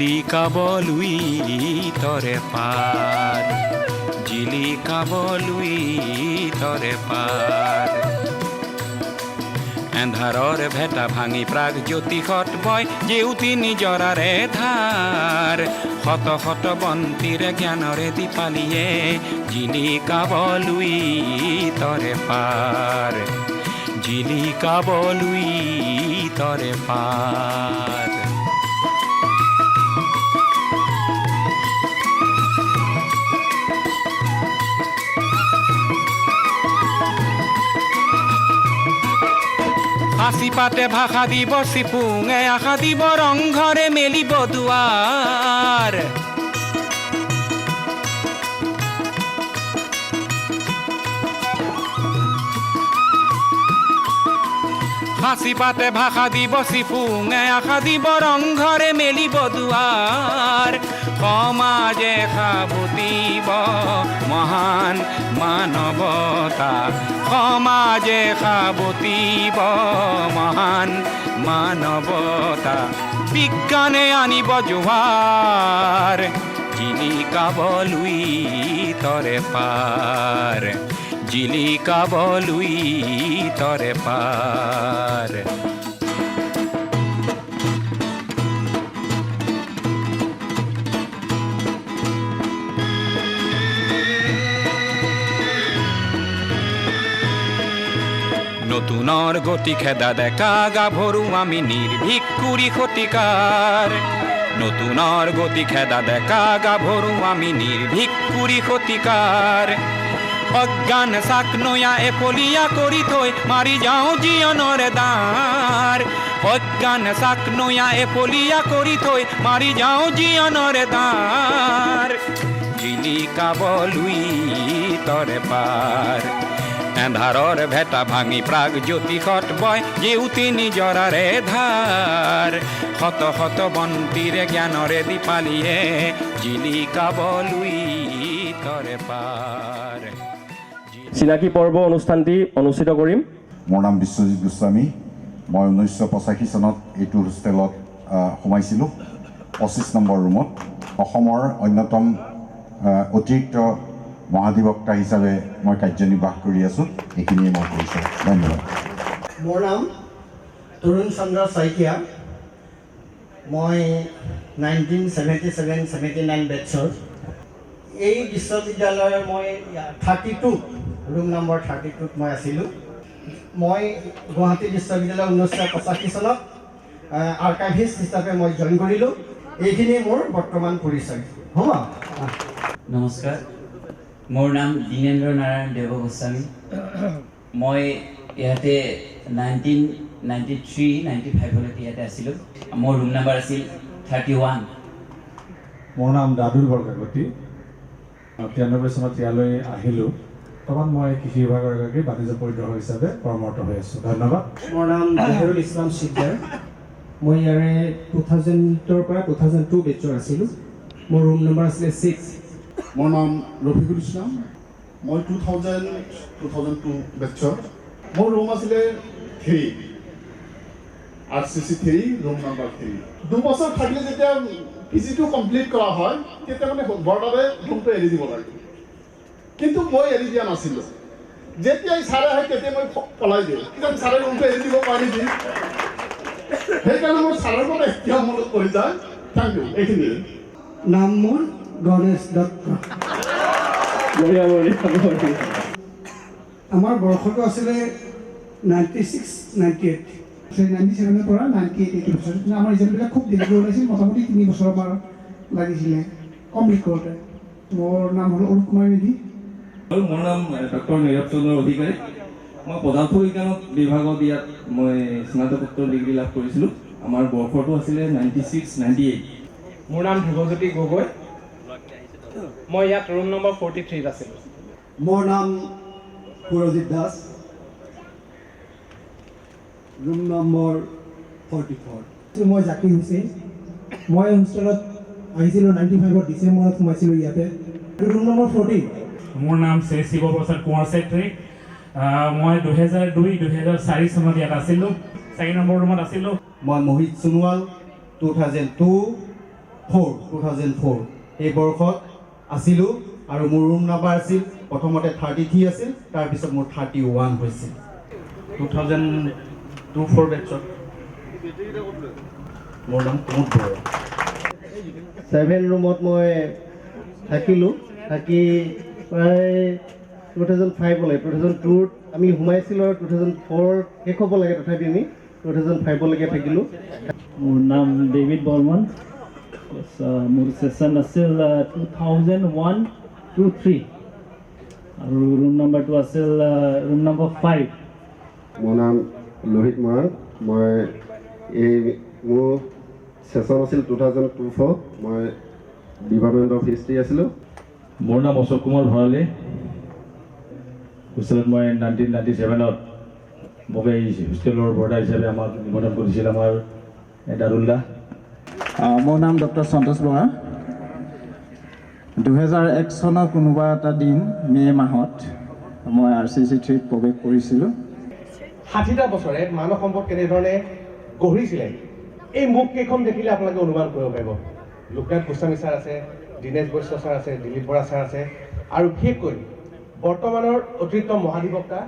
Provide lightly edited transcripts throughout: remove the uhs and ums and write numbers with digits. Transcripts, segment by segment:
জিলিকাবলৈ তৰে পাৰ, জিলিকাবলৈ তৰে পাৰ। এন্ধাৰৰ ভেটা ভাঙি প্ৰাগ জ্যোতিষত বয় জেউতি নিজৰাৰে ধাৰ। শত শত বন্তিৰে জ্ঞানৰে দীপালিয়ে জিলিকাবলৈ তৰে পাৰ, জিলিকাবলৈ তৰে পাৰ। হাসি পাতে ভাষা দিব চিপুঙে আশা দিব ৰংঘৰে মেলিব দুৱাৰ। হাসি পাতে ভাষা দিব চিপুঙে আশা দিব ৰংঘৰে মেলিব দুৱাৰ। সমাজে সাবুতিব মহান মানৱতা, সমাজে সাবুতিব মহান মানৱতা। বিজ্ঞানে আনিব জোৱাৰ, জিলিকাবলৈ তৰে পাৰ, জিলিকাবলৈ তৰে পাৰ। নতুনৰ গতি খেদা ডেকা গাভৰু আমি নিৰ্ভীক কুৰি শতিকাৰ। নতুনৰ গতি খেদা ডেকা গাভৰু আমি নিৰ্ভীক কুৰি শতিকাৰ। অজ্ঞান চাক নয়া এফলীয়া কৰি থৈ মাৰি যাওঁ জীৱনৰে দ্বাৰ। অজ্ঞান চাক নয়া এফলীয়া কৰি থৈ মাৰি যাওঁ জীৱনৰে দ্বাৰ। জিলিকাবলৈ তৰে পাৰ, এন্ধাৰৰ ভেটা ভাঙি প্ৰাগ জ্যোতিষত বয় জেউতি নিজৰাৰে ধাৰ। শত শত বন্তিৰে জ্ঞানৰে দীপালিয়ে জিলিকাবলৈ তৰে পাৰ। চিনাকি পৰ্ব অনুষ্ঠানটি অনুষ্ঠিত কৰিম। মোৰ নাম বিশ্বজিৎ গোস্বামী। মই 1985 চনত এইটো হোষ্টেলত সোমাইছিলোঁ, 25 নম্বৰ ৰুমত। অসমৰ অন্যতম অতিৰিক্ত মহাধিবক্তা হিচাপে মই কাৰ্যনিৰ্বাহ কৰি আছোঁ। এইখিনিয়ে মই কৰিছোঁ। ধন্যবাদ। মোৰ নাম তৰুণ চন্দ্ৰ শইকীয়া। মই 1977-79 বেটছৰ। এই বিশ্ববিদ্যালয়ৰ মই 32 ৰুম নম্বৰ 32ত মই আছিলোঁ। মই গুৱাহাটী বিশ্ববিদ্যালয় 1985 চনত আৰ্কাইভিষ্ট হিচাপে মই জইন কৰিলোঁ। এইখিনিয়ে মোৰ বৰ্তমান পৰিচয়। হ'ব। নমস্কাৰ, মোৰ নাম দীনেন্দ্ৰ নাৰায়ণ দেৱ গোস্বামী। মই ইয়াতে 1993-95লৈকে ইয়াতে আছিলোঁ। মোৰ ৰুম নাম্বাৰ আছিল 31। মোৰ নাম দাদুল বৰকাকতি। 93 চনত ইয়ালৈ আহিলোঁ। বৰ্তমান মই কৃষি বিভাগৰ এগৰাকী বাণিজ্য পৰিদৰ্শক হিচাপে কৰ্মৰত হৈ আছোঁ। ধন্যবাদ। মোৰ নাম জহিৰুল ইছলাম চিকদাৰ। মই ইয়াৰে 2000ৰ পৰা 2002 বেটছৰ আছিলোঁ। মোৰ ৰুম নম্বৰ আছিলে 6। মোৰ নাম ৰফিকুল ইছলাম। মই 2002 বেটছৰ। মোৰ ৰুম আছিলে 3, RCC 3, ৰুম নম্বৰ 3। 2 বছৰ থাকিলে যেতিয়া PG2 কমপ্লিট কৰা হয় তেতিয়া মানে বৰ্ডাৰে ৰুমটো এৰি দিব লাগে, কিন্তু মই এৰি দিয়া নাছিলোঁ। যেতিয়াই ছাৰে আহে তেতিয়া মই পলাই দিওঁ, কিজানি ছাৰে ৰুমটো এৰি দিব পাৰি নেকি। সেইকাৰণে মোৰ ছাৰৰ পৰা এতিয়া মনত পৰি যায়। Thank you. এইখিনিয়ে। নাম মোৰ গণেশ দত্ত। আমাৰ বৰ্ষটো আছিলে 96-98। 97ৰ পৰা 98 বছৰ। কিন্তু আমাৰ ৰিজাল্টবিলাক খুব দেৰিকৈ ওলাইছিল। মোটামুটি 3 বছৰৰ পৰা লাগিছিলে কমপ্লিট কৰোঁতে। মোৰ নাম হ'ল অৰুপ কুমাৰ নিধি। মোৰ নাম ডক্টৰ নীৰৱ চন্দ্ৰ অধিকাৰী। মই পদাৰ্থ বিজ্ঞানত বিভাগত ইয়াত মই স্নাতকোত্তৰ ডিগ্ৰী লাভ কৰিছিলোঁ। আমাৰ বৰ্ষটো আছিলে 96-98। মোৰ নাম ধ্ৰুৱজ্যোতি গগৈ। মই ইয়াত ৰুম নম্বৰ 43 আছিলোঁ। মোৰ নাম সুৰজিৎ দাস। Room number 44। মই জাকিৰ হুছেইন। মই হোষ্টেলত আহিছিলোঁ 95ৰ ডিচেম্বৰত সোমাইছিলোঁ ইয়াতে। Room number 40। মোৰ নাম শিৱ প্ৰসাদ কুমাৰ চেত্ৰী। মই 2002-2004 চনত ইয়াত আছিলোঁ, 4 নম্বৰ ৰুমত আছিলোঁ। মই মোহিত সোণোৱাল, 2002 2004 এই বৰ্ষত আছিলোঁ আৰু মোৰ ৰুম নাম্বাৰ আছিল প্ৰথমতে 33 আছিল, তাৰপিছত মোৰ 31 হৈছিল। 2002-04 বেটছত মোৰ নাম কুমুদ বৰুৱা। 7 ৰুমত মই থাকিলোঁ, থাকি প্ৰায় 2005লৈ 2002ত আমি সোমাইছিলোঁ আৰু 2004 শেষ হ'ব লাগে, তথাপি আমি 2005লৈকে থাকিলোঁ। মোৰ নাম ডেভিড বৰ্মন। মোৰ ছেশ্যন আছিল 2001-03 আৰু ৰুম নাম্বাৰটো আছিল ৰুম নম্বৰ 5। মোৰ নাম লোহিত মৰাণ। মই মোৰ ছেশ্যন আছিল 2002-04। মই ডিপাৰ্টমেণ্ট অফ হিষ্ট্ৰী আছিলোঁ। মোৰ নাম অশোক কুমাৰ ভৰালী। হোষ্টেলত মই 1997ত মোক এই হোষ্টেলৰ বৰ্ডাৰ হিচাপে আমাক নিমন্ত্ৰণ কৰিছিল আমাৰ দাৰুল্লা। মোৰ নাম ডক্টৰ সন্তোষ বৰা। 2001 চনৰ কোনোবা এটা দিন মে' মাহত মই RCC 3ত প্ৰৱেশ কৰিছিলোঁ। 60টা বছৰে মানৱ সম্পদ কেনেধৰণে গঢ়িছিলে এই মুখকেইখন দেখিলে আপোনালোকে অনুমান কৰিব পাৰিব। লোকনাথ গোস্বামী ছাৰ আছে, দীনেশ বৈশ্য ছাৰ আছে, দিলীপ বৰা ছাৰ আছে, আৰু বিশেষকৈ বৰ্তমানৰ অতিৰিক্ত মহাধিবক্তা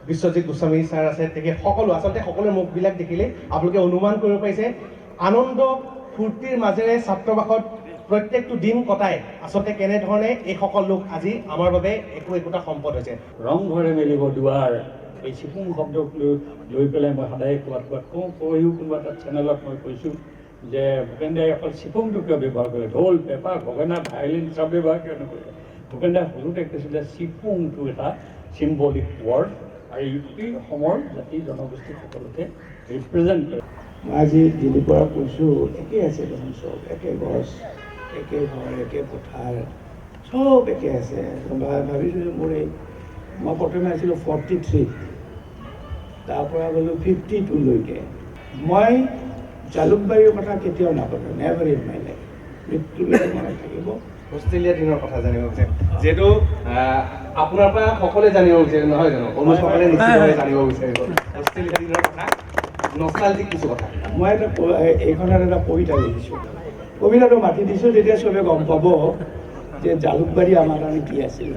বিশ্বজিৎ গোস্বামী ছাৰ আছে। তেখেত আচলতে সকলোৰে মুখবিলাক দেখিলে আপোনালোকে অনুমান কৰিব পাৰিছে আনন্দ ফূৰ্তিৰ মাজেৰে ছাত্ৰবাসত প্ৰত্যেকটো দিন কটাই আচলতে কেনেধৰণে এই সকল লোক আজি আমাৰ বাবে একোটা সম্পদ হৈছে। ৰংঘৰে মেলিব দুৱাৰ, এই চিপুং শব্দক লৈ পেলাই মই সদায় ক'ৰবাত কৈও কোনোবা এটা চেনেলত মই কৈছোঁ যে ভূপেন দাই অকল চিপুংটো কিয় ব্যৱহাৰ কৰে, ঢোল, পেঁপা, গগনা, ভায়লিন চব ব্যৱহাৰ কিয় নকৰে। ভূপেন দাই সৰুতে কৈছিলে চিপুংটো এটা চিম্বলিক ৱৰ্ড আৰু এই গোটেই অসমৰ জাতি জনগোষ্ঠী সকলোকে ৰিপ্ৰেজেণ্ট কৰে। মই আজি দিল্লীৰ পৰা কৈছোঁ, একেই আছে দেখোন চব, একে গছ, একে ঘৰ, একে পথাৰ, চব একে আছে। ভাবিছোঁ যে মোৰ মই প্ৰথমে আছিলোঁ 43, তাৰপৰা গ'লোঁ 52লৈকে। মই জালুকবাৰীৰ কথা কেতিয়াও নাপালোঁ, নেভাৰ ইন মাই লাইফ। মৃত্যুলৈকে মনত থাকিব। অষ্ট্ৰেলিয়া দিনৰ কথা জানিব বিচাৰিম, যিহেতু আপোনাৰ পৰা সকলোৱে জানিব বিচাৰে নহয় জানো, অনুসকলে নিশ্চিতভাৱে জানিব বিচাৰিব অষ্ট্ৰেলিয়া দিনৰ কথা, নষ্টালজিক কিছু কথা। মই এইখনত এটা কবিতা লিখিছোঁ, কবিতাটো মাতি দিছোঁ তেতিয়া চবে গম পাব যে জালুকবাৰী আমাৰ কাৰণে কি আছিল।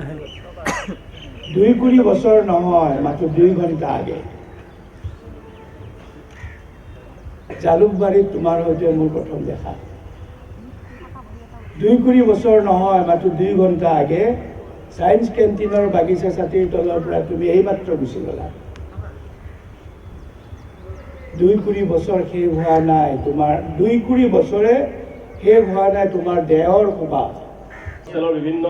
2 কোটি বছৰ নহয়, মাত্ৰ 2 ঘণ্টা আগে জালুকবাৰীত তোমাৰ সৈতে মোৰ প্ৰথম দেখা। 2 কোটি বছৰ নহয়, মাত্ৰ 2 ঘণ্টা আগে ছায়েন্স কেণ্টিনৰ বাগিচা ছাতিৰ তলৰ পৰা তুমি এইমাত্ৰ গুচি গ'লা। 2 কোটি বছৰ শেষ হোৱা নাই তোমাৰ, 2 কোটি বছৰে শেষ হোৱা নাই তোমাৰ দেহৰ সুবাস। খেলৰ বিভিন্ন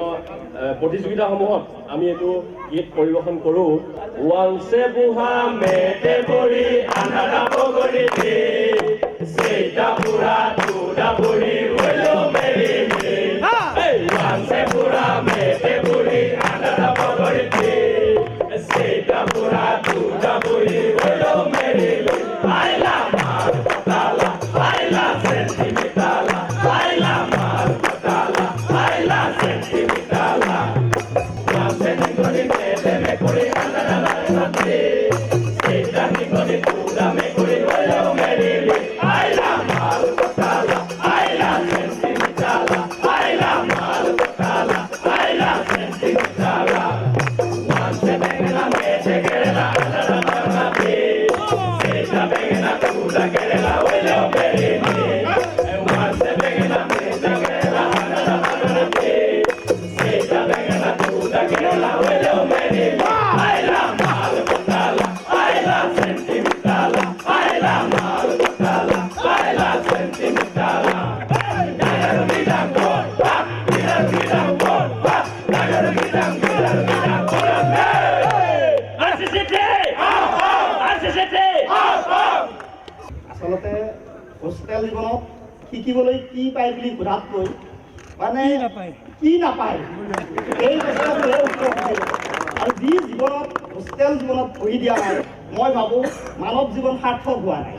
প্ৰতিযোগিতাসমূহত আমি এইটো গীত পৰিৱেশন কৰোঁ। ওৱাংছে বুঢ়া মেটে পৰি আন্ধাৰা বগৰী দে, সেইটা বুঢ়া দুটা বুঢ়ী হৈলো মেৰি মে। ওৱাংছে বুঢ়া মেটে পৰি আন্ধাৰা বগৰী দে, সেইটা বুঢ়া দুটা বুঢ়ী হৈলো মেৰি মে। আইলা মাৰ পতালা, আইলা চেণ্টিমিটালা, আইলা মাৰ পতালা, আইলা চেণ্টিমিটালা। ওৱাংছে নিগনি মেটে মেকুৰী আন্ধাৰা বাৰী, সেইটা নিগনি দুটা মেকুৰী হৈলো মেৰি মে। আইলা মাৰ পতালা, আইলা চেণ্টিমিটালা, আইলা মাৰ পতালা, আইলা চেণ্টিমিটালা। ওৱাংছে বেঙেনা মেটে কেৰেলা আন্ধাৰা বাৰী, সেইটা বেঙেনা দুটা কেৰেলা হৈলো মেৰি মে। ওৱাংছে বেঙেনা মেটে কেৰেলা আন্ধাৰা বাৰী, সেইটা বেঙেনা দুটা কেৰেলা হৈলো মেৰি মে। আইলা মাৰ পতালা, আইলা চেণ্টিমিটালা, আইলা মাৰ পতালা, আইলা চেণ্টিমিটালা। ডাঙৰ গিদাম বৰ বাপ, গিদাম গিদাম বৰ বাপ, ডাঙৰ গিদাম গিদাম গিদাম বৰ বাপ। আচলতে হোষ্টেল জীৱনত শিকিবলৈ কি পায় বুলি সোধাতকৈ মানে কি নাপায় এই কথাটোহে উত্তৰ দিছিল। আৰু যি জীৱনত হোষ্টেল জীৱনত পঢ়ি দিয়া নাই, মই ভাবোঁ মানৱ জীৱন সাৰ্থক হোৱা নাই।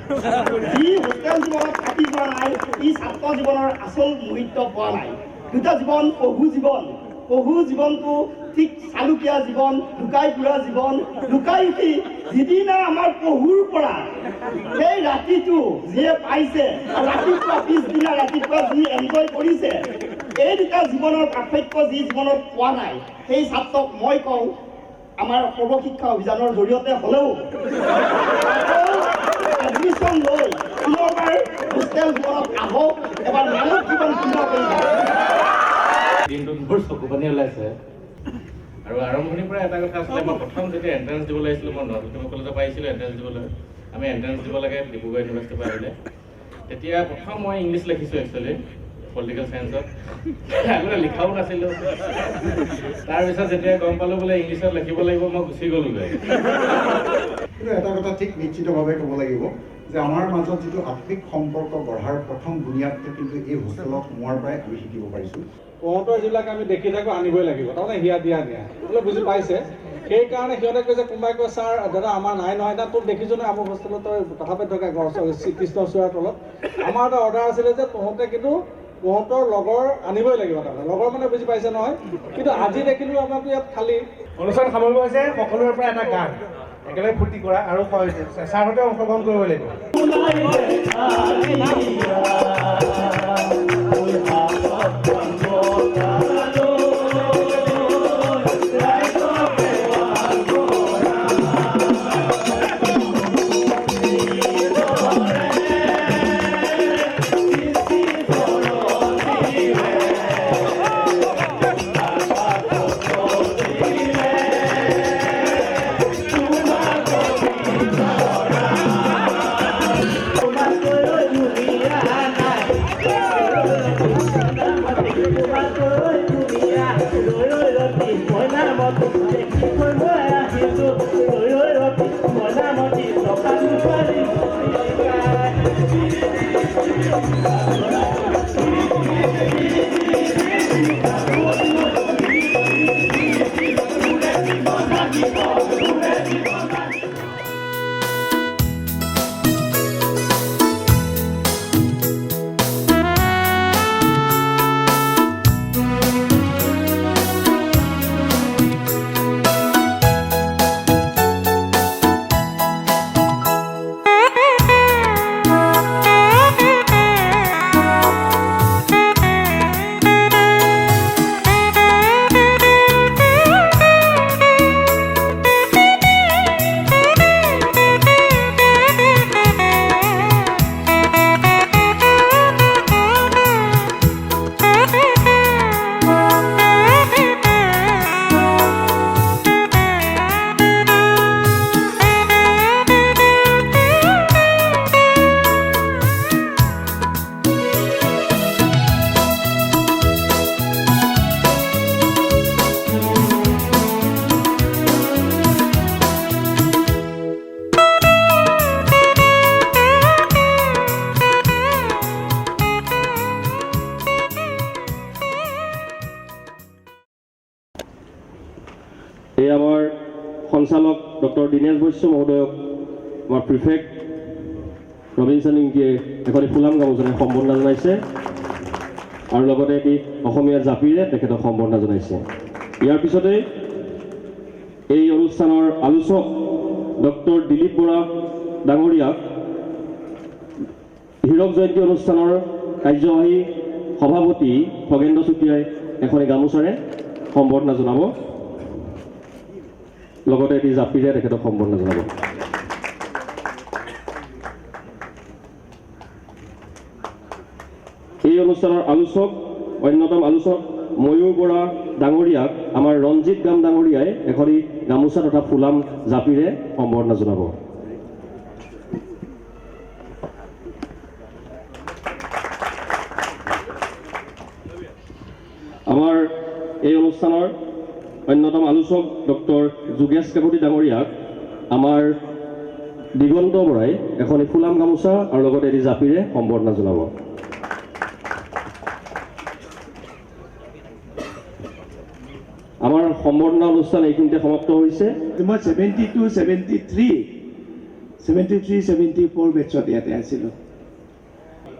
যি হোষ্টেল জীৱনত থাকি যোৱা নাই, ই ছাত্ৰ জীৱনৰ আচল মুহূৰ্ত পোৱা নাই। দুটা জীৱন, পঢ়ু জীৱন পহু জীৱনটো ঠিক চালুকীয়া জীৱন, লুকাই ফুৰা জীৱন, লুকাই উঠি যিদিনা আমাৰ পহুৰ পৰা সেই ৰাতিটো যিয়ে পাইছে আৰু ৰাতিপুৱা পিছদিনা ৰাতিপুৱা যি এনজয় কৰিছে, এই দুটা জীৱনৰ পাৰ্থক্য যি জীৱনত পোৱা নাই, সেই ছাত্ৰক মই কওঁ আমাৰ সৰ্বশিক্ষা অভিযানৰ জৰিয়তে হ'লেও এডমিশ্যন লৈ পুনৰবাৰ হোষ্টেল জীৱনত আহক, এবাৰ মানৱ জীৱন পুনৰ কৰি দিনটোত মোৰ চকু পানী ওলাইছে। আৰু আৰম্ভণিৰ পৰা এটা কথা আছিলে, মই প্ৰথম যেতিয়া এণ্ট্ৰেঞ্চ দিবলৈ আহিছিলোঁ, মই নৰ্থ গুৱাহাটী কলেজৰ পৰা আহিছিলোঁ এণ্ট্ৰেঞ্চ দিবলৈ। আমি এণ্ট্ৰেঞ্চ দিব লাগে ডিব্ৰুগড় ইউনিভাৰ্চিটিৰ পৰা আহিলে। তেতিয়া প্ৰথম মই ইংলিছ লিখিছোঁ একচুৱেলি পলিটিকেল চায়েন্সত, আগতে লিখাও নাছিলোঁ। তাৰপিছত যেতিয়া গম পালোঁ বোলে ইংলিছত লিখিব লাগিব, মই গুচি গ'লোগৈ। কিন্তু এটা কথা ঠিক নিশ্চিতভাৱে ক'ব লাগিব যে আমাৰ মাজত যিটো আত্মিক সম্পৰ্ক গঢ়াৰ প্ৰথম বুনিয়াদটো কিন্তু এই হোষ্টেলত সোমোৱাৰ পৰাই আমি শিকিব পাৰিছোঁ। তহঁতৰ যিবিলাক আমি দেখি থাকোঁ আনিবই লাগিব, তাৰমানে হিয়া দিয়া বোলে বুজি পাইছে। সেইকাৰণে সিহঁতে কৈছে, কোনোবাই কয় ছাৰ দাদা আমাৰ নাই নহয়, এতিয়া তোক দেখিছোঁ নহয় আমাৰ হোষ্টেলত তই কথা পাতি থকা কৃষ্ণচূড়াৰ তলত। আমাৰ এটা অৰ্ডাৰ আছিলে যে তহঁতে কিন্তু তহঁতৰ লগৰ আনিবই লাগিব, তাৰমানে লগৰ মানে বুজি পাইছে নহয়। কিন্তু আজি দেখিলোঁ আমাৰতো ইয়াত খালী অনুষ্ঠান সামৰিব হৈছে সকলোৰে পৰা এটা গান একেলগে ফূৰ্তি কৰা আৰু ছাৰহঁতে অংশগ্ৰহণ কৰিব লাগিব। এই আমাৰ সঞ্চালক ডক্টৰ দীনেশ বৈশ্য মহোদয়ক আমাৰ প্ৰিফেক্ট ৰবীন্দ্ৰ নিংকিয়ে এখন ফুলাম গামোচাৰে সম্বৰ্ধনা জনাইছে আৰু লগতে এটি অসমীয়া জাপিৰে তেখেতক সম্বৰ্ধনা জনাইছে। ইয়াৰ পিছতে এই অনুষ্ঠানৰ আলোচক ডক্টৰ দিলীপ বৰা ডাঙৰীয়াক হীৰক জয়ন্তী অনুষ্ঠানৰ কাৰ্যবাহী সভাপতি খগেন্দ্ৰ চুতীয়াই এখনি গামোচাৰে সম্বৰ্ধনা জনাব, লগতে এটি জাপিৰে তেখেতক সম্বৰ্ধনা জনাব। এই অনুষ্ঠানৰ আলোচক অন্যতম আলোচক ময়ূৰ বৰা ডাঙৰীয়াক আমাৰ ৰঞ্জিত গাম ডাঙৰীয়াই এখনি গামোচা তথা ফুলাম জাপিৰে সম্বৰ্ধনা জনাব। আমাৰ এই অনুষ্ঠানৰ অন্যতম আলোচক ডক্টৰ যোগেশ কাকতি ডাঙৰীয়াক আমাৰ দিগন্ত বৰাই এখনি ফুলাম গামোচা আৰু লগতে এটি জাপিৰে সম্বৰ্ধনা জনাব। আমাৰ সম্বৰ্ধনা অনুষ্ঠান এইখিনিতে সমাপ্ত হৈছে। মই 72, 73, 74 বেটছত ইয়াতে আছিলোঁ।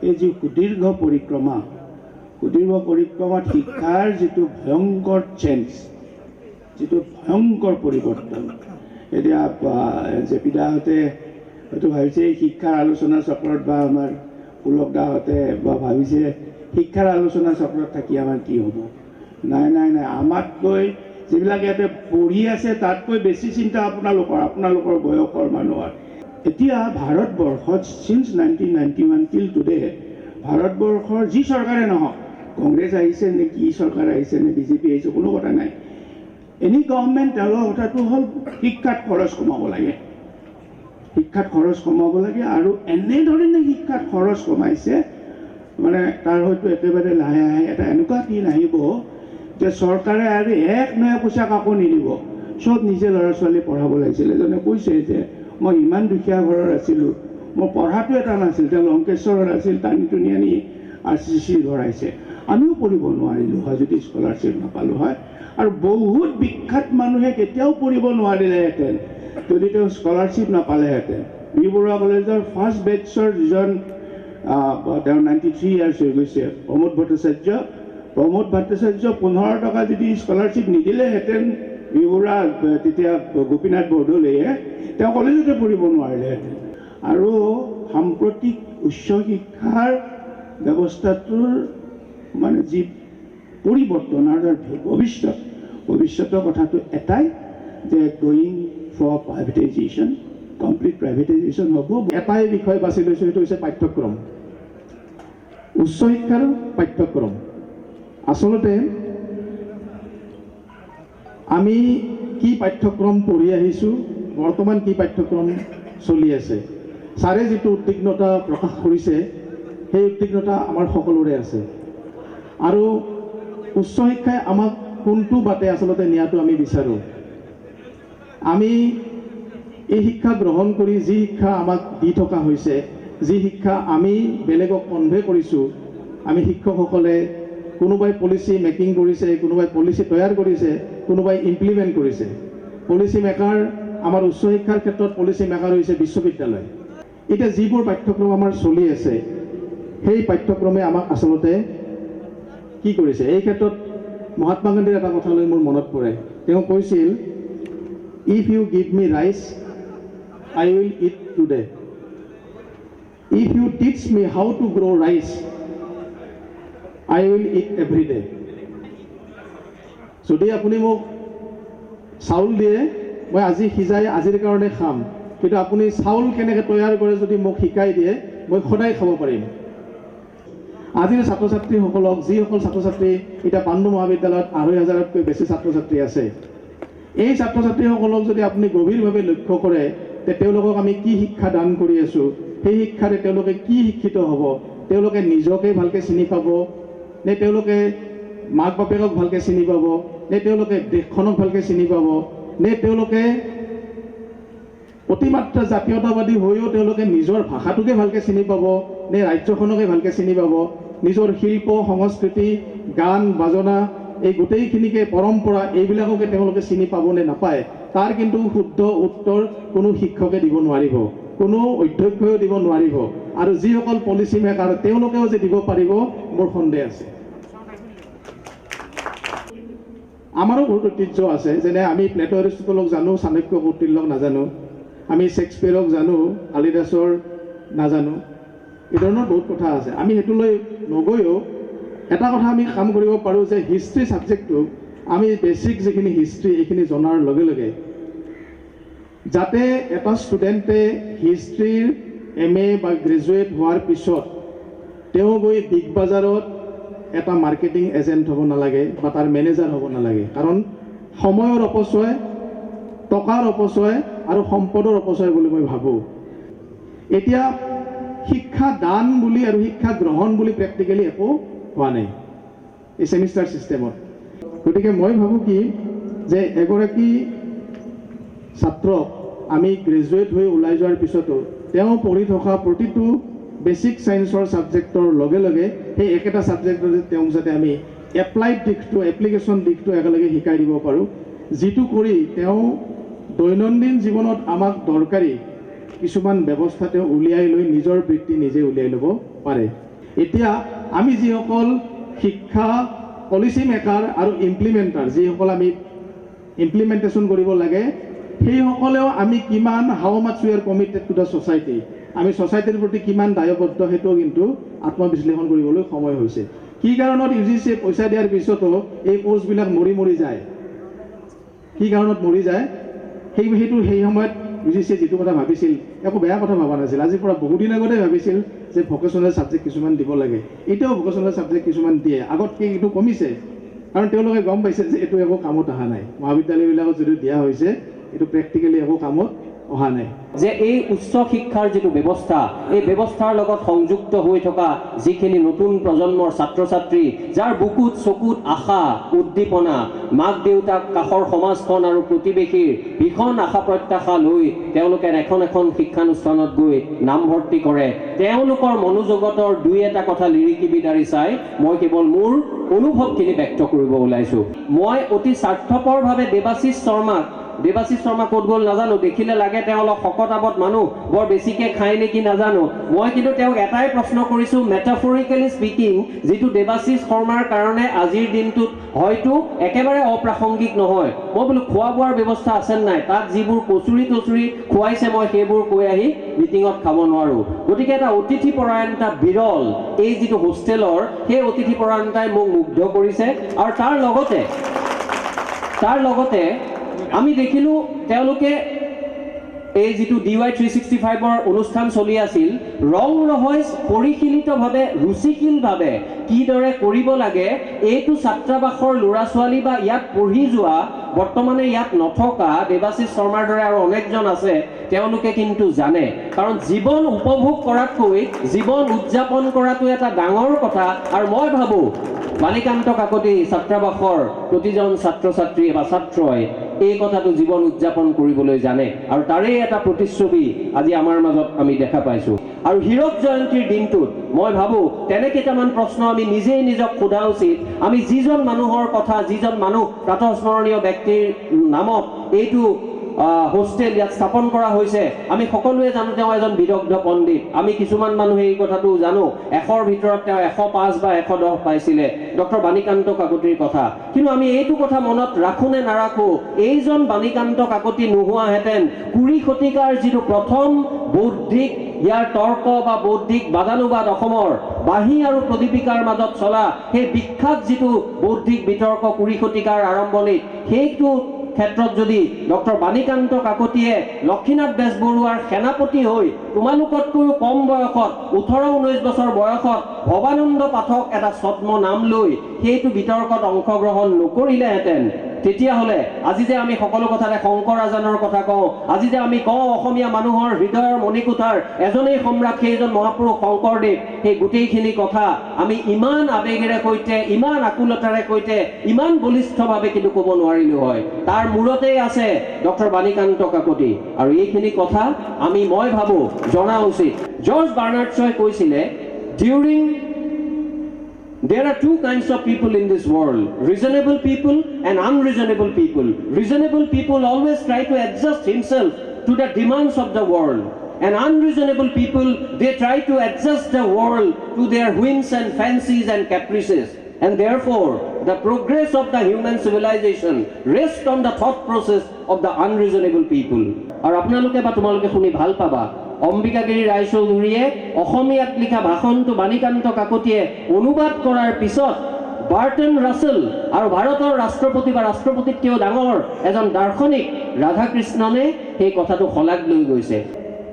এই যি সুদীৰ্ঘ পৰিক্ৰমা সুদীৰ্ঘ পৰিক্ৰমাত শিক্ষাৰ যিটো ভয়ংকৰ চেঞ্জ, যিটো ভয়ংকৰ পৰিৱৰ্তন, এতিয়া জে পি দাহঁতে হয়তো ভাবিছে এই শিক্ষাৰ আলোচনা চক্ৰত বা আমাৰ পুলক দাহঁতে বা ভাবিছে শিক্ষাৰ আলোচনা চক্ৰত থাকি আমাৰ কি হ'ব। নাই নাই নাই, আমাতকৈ যিবিলাক ইয়াতে পঢ়ি আছে তাতকৈ বেছি চিন্তা আপোনালোকৰ বয়সৰ মানুহৰ। এতিয়া ভাৰতবৰ্ষত চিন্স 1991 টিল টুডে ভাৰতবৰ্ষৰ যি চৰকাৰে নহওক, কংগ্ৰেছ আহিছে নে কি চৰকাৰ আহিছে নে বিজেপি আহিছে কোনো কথা নাই, এনি গভৰ্ণমেণ্ট তেওঁলোকৰ কথাটো হ'ল শিক্ষাত খৰচ কমাব লাগে, শিক্ষাত খৰচ কমাব লাগে। আৰু এনেধৰণে শিক্ষাত খৰচ কমাইছে মানে তাৰ হয়তো একেবাৰে লাহে লাহে এটা এনেকুৱা দিন আহিব যে চৰকাৰে আৰু এক নয়া পইচা কাকো নিদিব, চব নিজে ল'ৰা ছোৱালী পঢ়াব লাগিছিল। এজনে কৈছে যে মই ইমান দুখীয়া ঘৰৰ আছিলোঁ, মোৰ পঢ়াটো এটা নাছিল, তেওঁ লংকেশ্বৰৰ আছিল, টানি টুনি আনি RCC ভৰাইছে, আমিও পঢ়িব নোৱাৰিলোঁ হয় যদি স্কলাৰশ্বিপ নাপালোঁ হয়। আৰু বহুত বিখ্যাত মানুহে কেতিয়াও পঢ়িব নোৱাৰিলেহেঁতেন যদি তেওঁ স্কলাৰশ্বিপ নাপালেহেঁতেন। বি বৰুৱা কলেজৰ ফাৰ্ষ্ট বেটছৰ যিজন তেওঁ 93 ইয়াৰ্ছ হৈ গৈছে প্ৰমোদ ভট্টাচাৰ্য 15 টকা যদি স্কলাৰশ্বিপ নিদিলেহেঁতেন বি বৰুৱা তেতিয়া গোপীনাথ বৰদলৈয়ে, তেওঁ কলেজতে পঢ়িব নোৱাৰিলেহেঁতেন। আৰু সাম্প্ৰতিক উচ্চ শিক্ষাৰ ব্যৱস্থাটোৰ মানে যি পৰিৱৰ্তন আৰু ভৱিষ্যতৰ কথাটো এটাই যে going for privatisation, complete privatisation হ'ব। এটাই বিষয় বাছি লৈছোঁ, সেইটো হৈছে পাঠ্যক্ৰম, উচ্চ শিক্ষাৰ পাঠ্যক্ৰম। আচলতে আমি কি পাঠ্যক্ৰম পঢ়ি আহিছোঁ, বৰ্তমান কি পাঠ্যক্ৰম চলি আছে, ছাৰে যিটো উদ্বিগ্নতা প্ৰকাশ কৰিছে সেই উদ্বিগ্নতা আমাৰ সকলোৰে আছে। আৰু উচ্চ শিক্ষাই আমাক কোনটো বাটে আচলতে নিয়াটো আমি বিচাৰোঁ। আমি এই শিক্ষা গ্ৰহণ কৰি যি শিক্ষা আমাক দি থকা হৈছে, যি শিক্ষা আমি বেলেগক কনভে কৰিছোঁ, আমি শিক্ষকসকলে কোনোবাই পলিচি মেকিং কৰিছে, কোনোবাই পলিচি তৈয়াৰ কৰিছে, কোনোবাই ইমপ্লিমেণ্ট কৰিছে। পলিচি মেকাৰ আমাৰ উচ্চ শিক্ষাৰ ক্ষেত্ৰত পলিচি মেকাৰ হৈছে বিশ্ববিদ্যালয়। এতিয়া যিবোৰ পাঠ্যক্ৰম আমাৰ চলি আছে সেই পাঠ্যক্ৰমে আমাক আচলতে কি কৰিছে। এই ক্ষেত্ৰত মহাত্মা গান্ধীৰ এটা কথালৈ মোৰ মনত পৰে, তেওঁ কৈছিল, if you give me rice I will eat today, if you teach me how to grow' rice I will eat every day. যদি আপুনি মোক চাউল দিয়ে মই আজি সিজাই আজিৰ কাৰণে খাম, কিন্তু আপুনি চাউল কেনেকৈ তৈয়াৰ কৰে যদি মোক শিকাই দিয়ে মই সদায় খাব পাৰিম। আজিৰ ছাত্ৰ ছাত্ৰীসকলক, যিসকল ছাত্ৰ ছাত্ৰী এতিয়া পাণ্ডু মহাবিদ্যালয়ত ২৫০০তকৈ বেছি ছাত্ৰ ছাত্ৰী আছে, এই ছাত্ৰ ছাত্ৰীসকলক যদি আপুনি গভীৰভাৱে লক্ষ্য কৰে তে তেওঁলোকক আমি কি শিক্ষা দান কৰি আছোঁ, সেই শিক্ষাৰে তেওঁলোকে কি শিক্ষিত হ'ব, তেওঁলোকে নিজকে ভালকৈ চিনি পাব নে তেওঁলোকে মাক বাপেকক ভালকৈ চিনি পাব নে তেওঁলোকে দেশখনক ভালকৈ চিনি পাব নে তেওঁলোকে অতিমাত্ৰা জাতীয়তাবাদী হৈও তেওঁলোকে নিজৰ ভাষাটোকে ভালকৈ চিনি পাব নে ৰাজ্যখনকে ভালকৈ চিনি পাব, নিজৰ শিল্প সংস্কৃতি গান বাজনা এই গোটেইখিনিকে পৰম্পৰা এইবিলাককে তেওঁলোকে চিনি পাব নে নাপায়, তাৰ কিন্তু শুদ্ধ উত্তৰ কোনো শিক্ষকে দিব নোৱাৰিব, কোনো অধ্যক্ষও দিব নোৱাৰিব। আৰু যিসকল পলিচি মেকাৰ তেওঁলোকেও যে দিব পাৰিব মোৰ সন্দেহ আছে। আমাৰো বহুত ঐতিহ্য আছে, যেনে আমি প্লেটো এৰিষ্টটলক জানো, চাণক্য কৌটিল্যক নাজানো, আমি শ্বেক্সপিয়াৰক জানো, কালিদাসৰ নাজানো, এই ধৰণৰ বহুত কথা আছে। আমি সেইটোলৈ নগৈও এটা কথা আমি কাম কৰিব পাৰোঁ যে হিষ্ট্ৰী ছাবজেক্টটো আমি বেছিক যিখিনি হিষ্ট্ৰী এইখিনি জনাৰ লগে লগে যাতে এটা ষ্টুডেণ্টে হিষ্ট্ৰীৰ MA বা গ্ৰেজুৱেট হোৱাৰ পিছত তেওঁ গৈ বিগ বাজাৰত এটা মাৰ্কেটিং এজেণ্ট হ'ব নালাগে বা তাৰ মেনেজাৰ হ'ব নালাগে, কাৰণ সময়ৰ অপচয়, টকাৰ অপচয় আৰু সম্পদৰ অপচয় বুলি মই ভাবোঁ। এতিয়া শিক্ষা দান বুলি আৰু শিক্ষা গ্ৰহণ বুলি প্ৰেক্টিকেলি একো হোৱা নাই এই ছেমিষ্টাৰ ছিষ্টেমত। গতিকে মই ভাবোঁ কি যে এগৰাকী ছাত্ৰক আমি গ্ৰেজুৱেট হৈ ওলাই যোৱাৰ পিছতো তেওঁ পঢ়ি থকা প্ৰতিটো বেছিক ছায়েন্সৰ ছাবজেক্টৰ লগে লগে সেই একেটা ছাবজেক্টতে তেওঁক যাতে আমি এপ্লাইড দিশটো, এপ্লিকেশ্যন দিশটো একেলগে শিকাই দিব পাৰোঁ, যিটো কৰি তেওঁ দৈনন্দিন জীৱনত আমাক দৰকাৰী কিছুমান ব্যৱস্থা তেওঁ উলিয়াই লৈ নিজৰ বৃত্তি নিজে উলিয়াই ল'ব পাৰে। এতিয়া আমি যিসকল শিক্ষা পলিচি মেকাৰ আৰু ইমপ্লিমেণ্টাৰ যিসকল আমি ইমপ্লিমেণ্টেশ্যন কৰিব লাগে সেইসকলেও আমি কিমান how much we are committed to the society, আমি ছ'চাইটিৰ প্ৰতি কিমান দায়বদ্ধ সেইটোও কিন্তু আত্মবিশ্লেষণ কৰিবলৈ সময় হৈছে। কি কাৰণত UGCয়ে পইচা দিয়াৰ পিছতো এই কোৰ্চবিলাক মৰি যায়, কি কাৰণত মৰি যায় সেই সময়ত UGCয়ে যিটো কথা ভাবিছিল একো বেয়া কথা ভবা নাছিল। আজিৰ পৰা বহুদিন আগতে ভাবিছিল যে ভকেশ্যনেল ছাবজেক্ট কিছুমান দিব লাগে, এতিয়াও ভকেশ্যনেল ছাবজেক্ট কিছুমান দিয়ে, আগতকৈ এইটো কমিছে কাৰণ তেওঁলোকে গম পাইছে যে এইটো একো কামত অহা নাই। মহাবিদ্যালয়বিলাকত যদি দিয়া হৈছে এইটো প্ৰেক্টিকেলি একো কামত অহা নাই। যে এই উচ্চ শিক্ষাৰ যিটো ব্যৱস্থা, এই ব্যৱস্থাৰ লগত সংযুক্ত হৈ থকা যিখিনি নতুন প্ৰজন্মৰ ছাত্ৰ ছাত্ৰী, যাৰ বুকুত চকুত আশা উদ্দীপনা, মাক দেউতাক কাষৰ সমাজখন আৰু প্ৰতিবেশীৰ ভীষণ আশা প্ৰত্যাশা লৈ তেওঁলোকে এখন শিক্ষানুষ্ঠানত গৈ নামভৰ্তি কৰে, তেওঁলোকৰ মনোজগতৰ দুই এটা কথা লিৰিকি বিদাৰি চাই মই কেৱল মোৰ অনুভৱখিনি ব্যক্ত কৰিব ওলাইছোঁ। মই অতি স্বাৰ্থপৰভাৱে দেৱাশিষ শৰ্মা ক'ত গ'ল নাজানো, দেখিলে লাগে তেওঁ অলপ শকত আবত মানুহ, বৰ বেছিকৈ খায় নেকি নাজানো। মই কিন্তু তেওঁক এটাই প্ৰশ্ন কৰিছোঁ, মেটাফৰিকেলি স্পিকিং, যিটো দেৱাশিষ শৰ্মাৰ কাৰণে আজিৰ দিনটোত হয়তো একেবাৰে অপ্ৰাসংগিক নহয়। মই বোলো খোৱা বোৱাৰ ব্যৱস্থা আছে নাই, তাত যিবোৰ কচুৰি খুৱাইছে মই সেইবোৰ কৈ আহি মিটিঙত খাব নোৱাৰোঁ। গতিকে এটা অতিথি পৰায়ণতা বিৰল এই যিটো হোষ্টেলৰ, সেই অতিথি পৰায়ণতাই মোক মুগ্ধ কৰিছে। আৰু তাৰ লগতে আমি দেখিলোঁ তেওঁলোকে এই যিটো DY 365ৰ অনুষ্ঠান চলি আছিল, ৰং ৰহইচ পৰিশীলিতভাৱে ৰুচিশীলভাৱে কিদৰে কৰিব লাগে এইটো ছাত্ৰাবাসৰ ল'ৰা ছোৱালী বা ইয়াত পঢ়ি যোৱা বৰ্তমানে ইয়াত নথকা দেৱাশিষ শৰ্মাৰ দৰে আৰু অনেকজন আছে, তেওঁলোকে কিন্তু জানে। কাৰণ জীৱন উপভোগ কৰাতকৈ জীৱন উদযাপন কৰাটো এটা ডাঙৰ কথা। আৰু মই ভাবোঁ বাণীকান্ত কাকতি ছাত্ৰাবাসৰ প্ৰতিজন ছাত্ৰ ছাত্ৰী বা ছাত্ৰই এই কথাটো জীৱন উদযাপন কৰিবলৈ জানে, আৰু তাৰেই এটা প্ৰতিচ্ছবি আজি আমাৰ মাজত আমি দেখা পাইছোঁ। আৰু হীৰক জয়ন্তীৰ দিনটোত মই ভাবোঁ তেনে কেইটামান প্ৰশ্ন আমি নিজেই নিজক সোধা উচিত। আমি যিজন মানুহৰ কথা, যিজন মানুহ প্ৰাতঃস্মৰণীয় ব্যক্তিৰ নামত এইটো হোষ্টেল ইয়াত স্থাপন কৰা হৈছে, আমি সকলোৱে জানো তেওঁ এজন বিদগ্ধ পণ্ডিত। আমি কিছুমান মানুহে এই কথাটো জানো, 100ৰ ভিতৰত তেওঁ 105 বা 110 পাইছিলে, ডক্টৰ বাণীকান্ত কাকতিৰ কথা। কিন্তু আমি এইটো কথা মনত ৰাখোঁ নে নাৰাখোঁ, এইজন বাণীকান্ত কাকতি নোহোৱাহেঁতেন 20 শতিকাৰ যিটো প্ৰথম বৌদ্ধিক ইয়াৰ তৰ্ক বা বৌদ্ধিক বাদানুবাদ অসমৰ বাঁহী আৰু প্ৰদীপিকাৰ মাজত চলা সেই বিখ্যাত যিটো বৌদ্ধিক বিতৰ্ক 20 শতিকাৰ আৰম্ভণিত, সেইটো ক্ষেত্ৰত যদি ডক্টৰ বাণীকান্ত কাকতিয়ে লক্ষীনাথ বেজবৰুৱাৰ সেনাপতি হৈ তোমালোকতকৈও কম বয়সত 18-19 বছৰ বয়সত ভৱানন্দ পাঠক এটা ছদ্ম নাম লৈ সেইটো বিতৰ্কত অংশগ্ৰহণ নকৰিলেহেঁতেন, তেতিয়াহ'লে আজি যে আমি সকলো কথাতে শংকৰ আজানৰ কথা কওঁ, আজি যে আমি কওঁ অসমীয়া মানুহৰ হৃদয়ৰ মণিকোঠাৰ এজনেই সম্ৰাট সেইজন মহাপুৰুষ শংকৰদেৱ, সেই গোটেইখিনি কথা আমি ইমান আৱেগেৰে সৈতে, ইমান আকুলতাৰে সৈতে, ইমান বলিষ্ঠভাৱে কিন্তু ক'ব নোৱাৰিলোঁ হয়। তাৰ মূৰতেই আছে ডক্টৰ বাণীকান্ত কাকতি। আৰু এইখিনি কথা মই ভাবোঁ জনা উচিত। জৰ্জ বাৰ্নাৰ্ড শ্বই কৈছিলে, there are two kinds of people in this world, reasonable people and unreasonable people. Reasonable people always try to adjust himself to the demands of the world, and unreasonable people, they try to adjust the world to their whims and fancies and caprices. And therefore, the progress of the human civilization rests on the thought process of the unreasonable people. আৰু আপোনালোকে বা তোমালোকে শুনি ভাল পাবা, অম্বিকাগিৰি ৰায়চৌধুৰীয়ে অসমীয়াত লিখা ভাষণটো বাণীকান্ত কাকতিয়ে অনুবাদ কৰাৰ পিছত বাৰ্টন ৰাছেল আৰু ভাৰতৰ ৰাষ্ট্ৰপতি বা ৰাষ্ট্ৰপতিতকৈও ডাঙৰ এজন দাৰ্শনিক ৰাধাকৃষ্ণনে সেই কথাটো শলাগ লৈ গৈছে।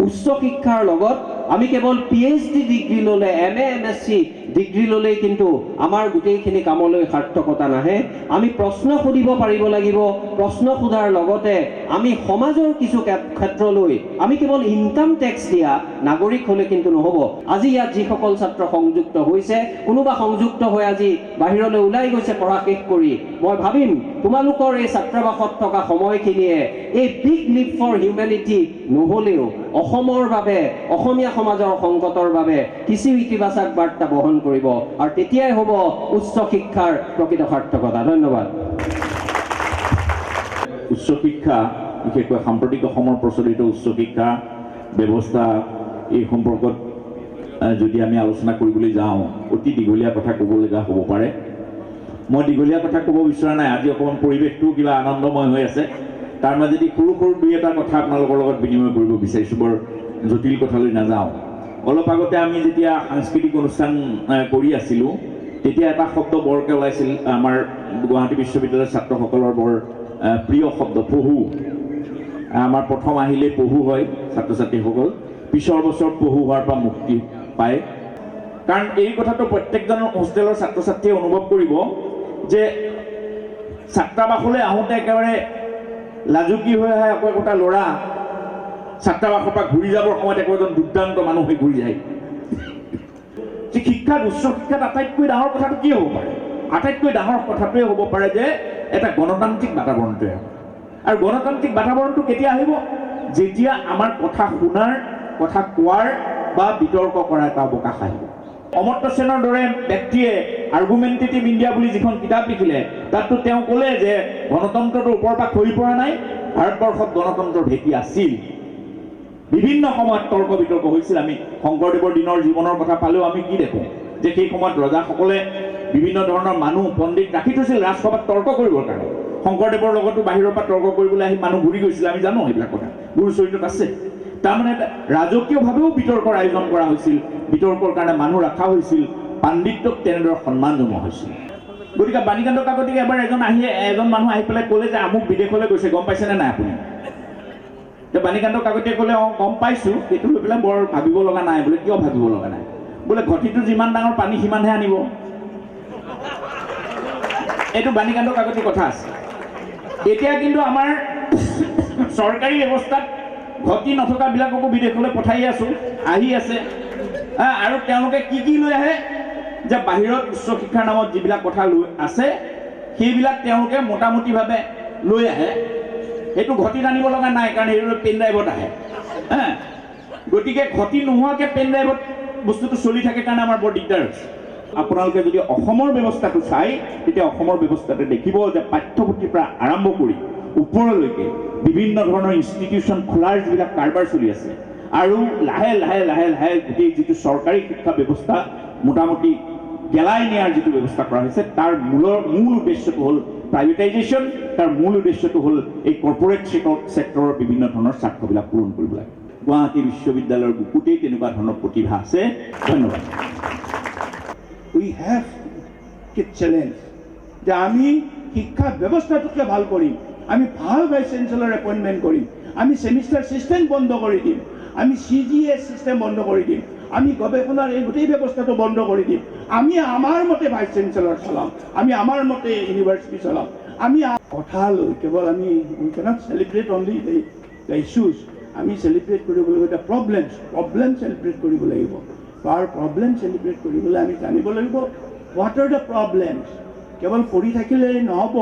উচ্চ শিক্ষাৰ লগত আমি কেৱল PhD ডিগ্ৰী ল'লে, MA MSc ডিগ্ৰী ল'লেই কিন্তু আমাৰ গোটেইখিনি কামলৈ সাৰ্থকতা নাহে। আমি প্ৰশ্ন সুধিব পাৰিব লাগিব, প্ৰশ্ন সোধাৰ লগতে আমি সমাজৰ কিছু ক্ষেত্ৰলৈ আমি কেৱল ইনকাম টেক্স দিয়া নাগৰিক হ'লে কিন্তু নহ'ব। আজি ইয়াত যিসকল ছাত্ৰ সংযুক্ত হৈছে, কোনোবা সংযুক্ত হৈ আজি বাহিৰলৈ ওলাই গৈছে পঢ়া শেষ কৰি, মই ভাবিম তোমালোকৰ এই ছাত্ৰাবাসত থকা সময়খিনিয়ে এই বিগ লিপ ফৰ হিউমেনিটি নহ'লেও অসমৰ বাবে, অসমীয়া সমাজৰ সংকটৰ বাবে কিছু ইতিবাচক বাৰ্তা বহন কৰিব, আৰু তেতিয়াই হ'ব উচ্চ শিক্ষাৰ প্ৰকৃত সাৰ্থকতা। ধন্যবাদ। উচ্চ শিক্ষা, বিশেষকৈ সাম্প্ৰতিক অসমৰ প্ৰচলিত উচ্চ শিক্ষা ব্যৱস্থা এই সম্পৰ্কত যদি আমি আলোচনা কৰিবলৈ যাওঁ অতি দীঘলীয়া কথা ক'বলগা হ'ব পাৰে। মই দীঘলীয়া কথা ক'ব বিচৰা নাই, আজি অকণমান পৰিৱেশটোও কিবা আনন্দময় হৈ আছে, তাৰ মাজেদি সৰু সৰু দুই এটা কথা আপোনালোকৰ লগত বিনিময় কৰিব বিচাৰিছোঁ, বৰ জটিল কথালৈ নাযাওঁ। অলপ আগতে আমি যেতিয়া সাংস্কৃতিক অনুষ্ঠান কৰি আছিলোঁ তেতিয়া এটা শব্দ বৰকৈ ওলাইছিল, আমাৰ গুৱাহাটী বিশ্ববিদ্যালয়ৰ ছাত্ৰসকলৰ বৰ প্ৰিয় শব্দ, পহু। আমাৰ প্ৰথম আহিলে পহু হয় ছাত্ৰ ছাত্ৰীসকল, পিছৰ বছৰ পহু হোৱাৰ পৰা মুক্তি পায়। কাৰণ এই কথাটো প্ৰত্যেকজন হোষ্টেলৰ ছাত্ৰ ছাত্ৰীয়ে অনুভৱ কৰিব যে ছাত্ৰাবাসলৈ আহোঁতে একেবাৰে লাজুকী হৈ আহে আকৌ একোটা ল'ৰা ছাত্ৰাবাসৰ পৰা ঘূৰি যাবৰ সময়ত একো এজন দুৰ্দান্ত মানুহ হৈ ঘূৰি যায়। যে শিক্ষাত উচ্চ শিক্ষাত আটাইতকৈ ডাঙৰ কথাটো কি হ'ব পাৰে? আটাইতকৈ ডাঙৰ কথাটোৱে হ'ব পাৰে যে এটা গণতান্ত্ৰিক বাতাবৰণ তৈয়াৰ। আৰু গণতান্ত্ৰিক বাতাবৰণটো কেতিয়া আহিব? যেতিয়া আমাৰ কথা শুনাৰ, কথা কোৱাৰ বা বিতৰ্ক কৰাৰ এটা অৱকাশ আহিব। অমৰ্ত্য সেনৰ দৰে ব্যক্তিয়ে আৰ্গুমেণ্টেটিভ ইণ্ডিয়া বুলি যিখন কিতাপ লিখিলে তাততো তেওঁ ক'লে যে গণতন্ত্ৰটোৰ ওপৰৰ পৰা খহি পৰা নাই, ভাৰতবৰ্ষত গণতন্ত্ৰৰ ভেটি আছিল। বিভিন্ন সময়ত তৰ্ক বিতৰ্ক হৈছিল। আমি শংকৰদেৱৰ দিনৰ জীৱনৰ কথা পালেও আমি কি দেখোঁ যে সেই সময়ত ৰজাসকলে বিভিন্ন ধৰণৰ মানুহ পণ্ডিত ৰাখি থৈছিল ৰাজসভাত তৰ্ক কৰিবৰ কাৰণে। শংকৰদেৱৰ লগতো বাহিৰৰ পৰা তৰ্ক কৰিবলৈ আহি মানুহ ঘূৰি গৈছিল, আমি জানো সেইবিলাক কথা, গুৰু চৰিত্ৰত আছে। তাৰমানে ৰাজকীয়ভাৱেও বিতৰ্কৰ আয়োজন কৰা হৈছিল, বিতৰ্কৰ কাৰণে মানুহ ৰখা হৈছিল, পাণ্ডিত্যক তেনেদৰে সন্মান জনোৱা হৈছিল। গতিকে বাণীকান্ত কাকতিকে এবাৰ এজন মানুহ আহি পেলাই ক'লে যে আমুক বিদেশলৈ গৈছে, গম পাইছেনে নাই আপুনি? বাণীকান্ত কাকতিয়ে ক'লে অঁ গম পাইছোঁ, সেইটো লৈ পেলাই বৰ ভাবিব লগা নাই। বোলে কিয় ভাবিব লগা নাই? বোলে ঘটিটো যিমান ডাঙৰ পানী সিমানহে আনিব। এইটো বাণীকান্ত কাকতিৰ কথা আছে। এতিয়া কিন্তু আমাৰ চৰকাৰী ব্যৱস্থাত ঘটি নথকাবিলাককো বিদেশলৈ পঠাই আছোঁ, আহি আছে। আৰু তেওঁলোকে কি কি লৈ আহে? যে বাহিৰত উচ্চ শিক্ষাৰ নামত যিবিলাক কথা লৈ আছে সেইবিলাক তেওঁলোকে মোটামুটিভাৱে লৈ আহে। সেইটো ঘটিত আনিব লগা নাই, কাৰণ সেইটো পেন ড্ৰাইভত আহে। গতিকে ঘটি নোহোৱাকৈ পেন ড্ৰাইভত বস্তুটো চলি থাকে কাৰণে আমাৰ বৰ দিগদাৰ হৈছে। আপোনালোকে যদি অসমৰ ব্যৱস্থাটো চাই তেতিয়া অসমৰ ব্যৱস্থাটো দেখিব যে পাঠ্যপুথিৰ পৰা আৰম্ভ কৰি ওপৰলৈকে বিভিন্ন ধৰণৰ ইনষ্টিটিউশ্যন খোলাৰ যিবিলাক কাৰবাৰ চলি আছে, আৰু লাহে লাহে লাহে লাহে গোটেই যিটো চৰকাৰী শিক্ষা ব্যৱস্থা মোটামুটি গেলাই নিয়াৰ যিটো ব্যৱস্থা কৰা হৈছে, তাৰ মূল উদ্দেশ্যটো হ'ল প্ৰাইভেটাইজেশ্যন। তাৰ মূল উদ্দেশ্যটো হ'ল এই কৰ্পৰেট ছেক্টৰৰ বিভিন্ন ধৰণৰ স্বাৰ্থবিলাক পূৰণ কৰিব লাগে। গুৱাহাটী বিশ্ববিদ্যালয়ৰ বুকুতেই তেনেকুৱা ধৰণৰ প্ৰতিভা আছে। ধন্যবাদ। উই হেভ চেলেঞ্জ যে আমি শিক্ষা ব্যৱস্থাটোকে ভাল কৰিম, আমি ভাল ভাইচ চেঞ্চেলৰ এপইণ্টমেণ্ট কৰিম, আমি ছেমিষ্টাৰ ছিষ্টেম বন্ধ কৰি দিম, আমি CGS চিষ্টেম বন্ধ কৰি দিম, আমি গৱেষণাৰ এই গোটেই ব্যৱস্থাটো বন্ধ কৰি দিম, আমি আমাৰ মতে ভাইচ চেঞ্চেলৰ চলাম, আমি আমাৰ মতে ইউনিভাৰ্চিটি চলাম। আমি কথা লৈ কেৱল আমি we cannot celebrate only the issues, আমি চেলিব্ৰেট কৰিব লাগিব দ্য প্ৰব্লেম চেলিব্ৰেট কৰিব লাগিব। আৰু প্ৰব্লেম চেলিব্ৰেট কৰিবলৈ আমি জানিব লাগিব হোৱাট আৰ দ্য প্ৰব্লেমছ। কেৱল পঢ়ি থাকিলেই নহ'ব,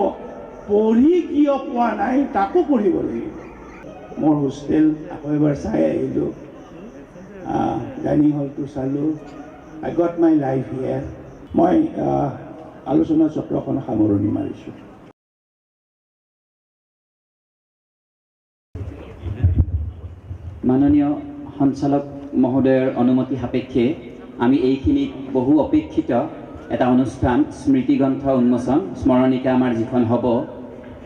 পঢ়ি কিয় পোৱা নাই তাকো পঢ়িব লাগিব। মোৰ হোষ্টেল আকৌ এবাৰ চাই আহিলোঁ, ডাইনিং হলটো চালোঁ, আই গট মাই লাইফ হিয়াৰ। মই আলোচনা চক্ৰখন সামৰণি মাৰিছোঁ। মাননীয় সঞ্চালক মহোদয়ৰ অনুমতি সাপেক্ষে আমি এইখিনিত বহু অপেক্ষিত এটা অনুষ্ঠান স্মৃতিগ্ৰন্থ উন্মোচন, স্মৰণিকা আমাৰ যিখন হ'ব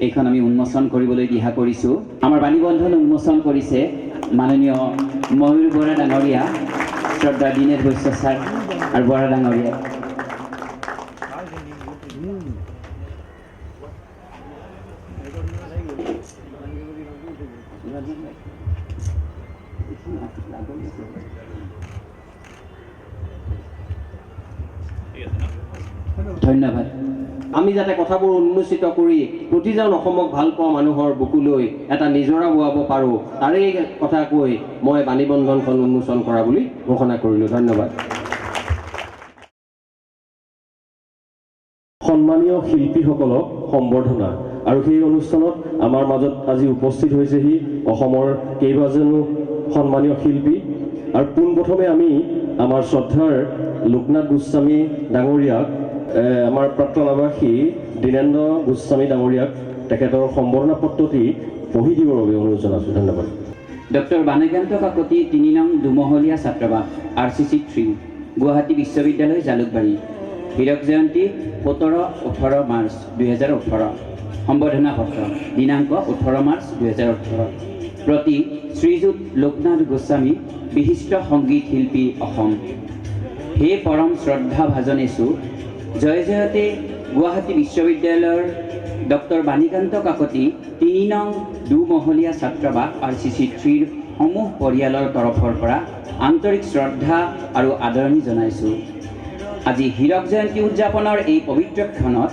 এইখন আমি উন্মোচন কৰিবলৈ দিহা কৰিছোঁ। আমাৰ বাণীবন্ধন উন্মোচন কৰিছে মাননীয় ময়ূৰ বৰা ডাঙৰীয়া, শ্ৰদ্ধা দীনেশ বৈশ্য ছাৰ আৰু বৰা ডাঙৰীয়া। ধন্যবাদ। আমি যাতে কথাবোৰ উন্মোচিত কৰি প্ৰতিজন অসমক ভাল পোৱা মানুহৰ বুকুলৈ এটা নিজৰা বোৱাব পাৰোঁ, তাৰেই কথা কৈ মই বাণীবন্ধনখন উন্মোচন কৰা বুলি ঘোষণা কৰিলোঁ। ধন্যবাদ। সন্মানীয় শিল্পীসকলক সম্বৰ্ধনা। আৰু সেই অনুষ্ঠানত আমাৰ মাজত আজি উপস্থিত হৈছেহি অসমৰ কেইবাজনো সন্মানীয় শিল্পী। আৰু পোনপ্ৰথমে আমি আমাৰ শ্ৰদ্ধাৰ লোকনাথ গোস্বামী ডাঙৰীয়াক, আমাৰ প্ৰাক্তন আৱাসী দীনেন্দ্ৰ গোস্বামী ডাঙৰীয়াক তেখেতৰ সম্বৰ্ধনা পত্ৰটি পঢ়ি দিবৰ বাবে অনুৰোধ জনাইছোঁ। ধন্যবাদ। ডক্টৰ বাণীকান্ত কাকতি ৩ নং দুমহলীয়া ছাত্ৰাবাস RCC 3 গুৱাহাটী বিশ্ববিদ্যালয় জালুকবাৰী হীৰক জয়ন্তী 17-18 মাৰ্চ 2018 সম্বৰ্ধনা পত্ৰ দিনাংক 18 মাৰ্চ 2018 প্ৰতি শ্ৰীযুত লোকনাথ গোস্বামী বিশিষ্ট সংগীত শিল্পী অসম হে পৰম শ্ৰদ্ধা ভাজনেছো জয় জয়তে গুৱাহাটী বিশ্ববিদ্যালয়ৰ ডক্টৰ বাণীকান্ত কাকতি ৩ নং দুমহলীয়া ছাত্ৰাবাস RCC 3 সমূহ পৰিয়ালৰ তৰফৰ পৰা আন্তৰিক শ্ৰদ্ধা আৰু আদৰণি জনাইছোঁ। আজি হীৰক জয়ন্তী উদযাপনৰ এই পবিত্ৰ ক্ষণত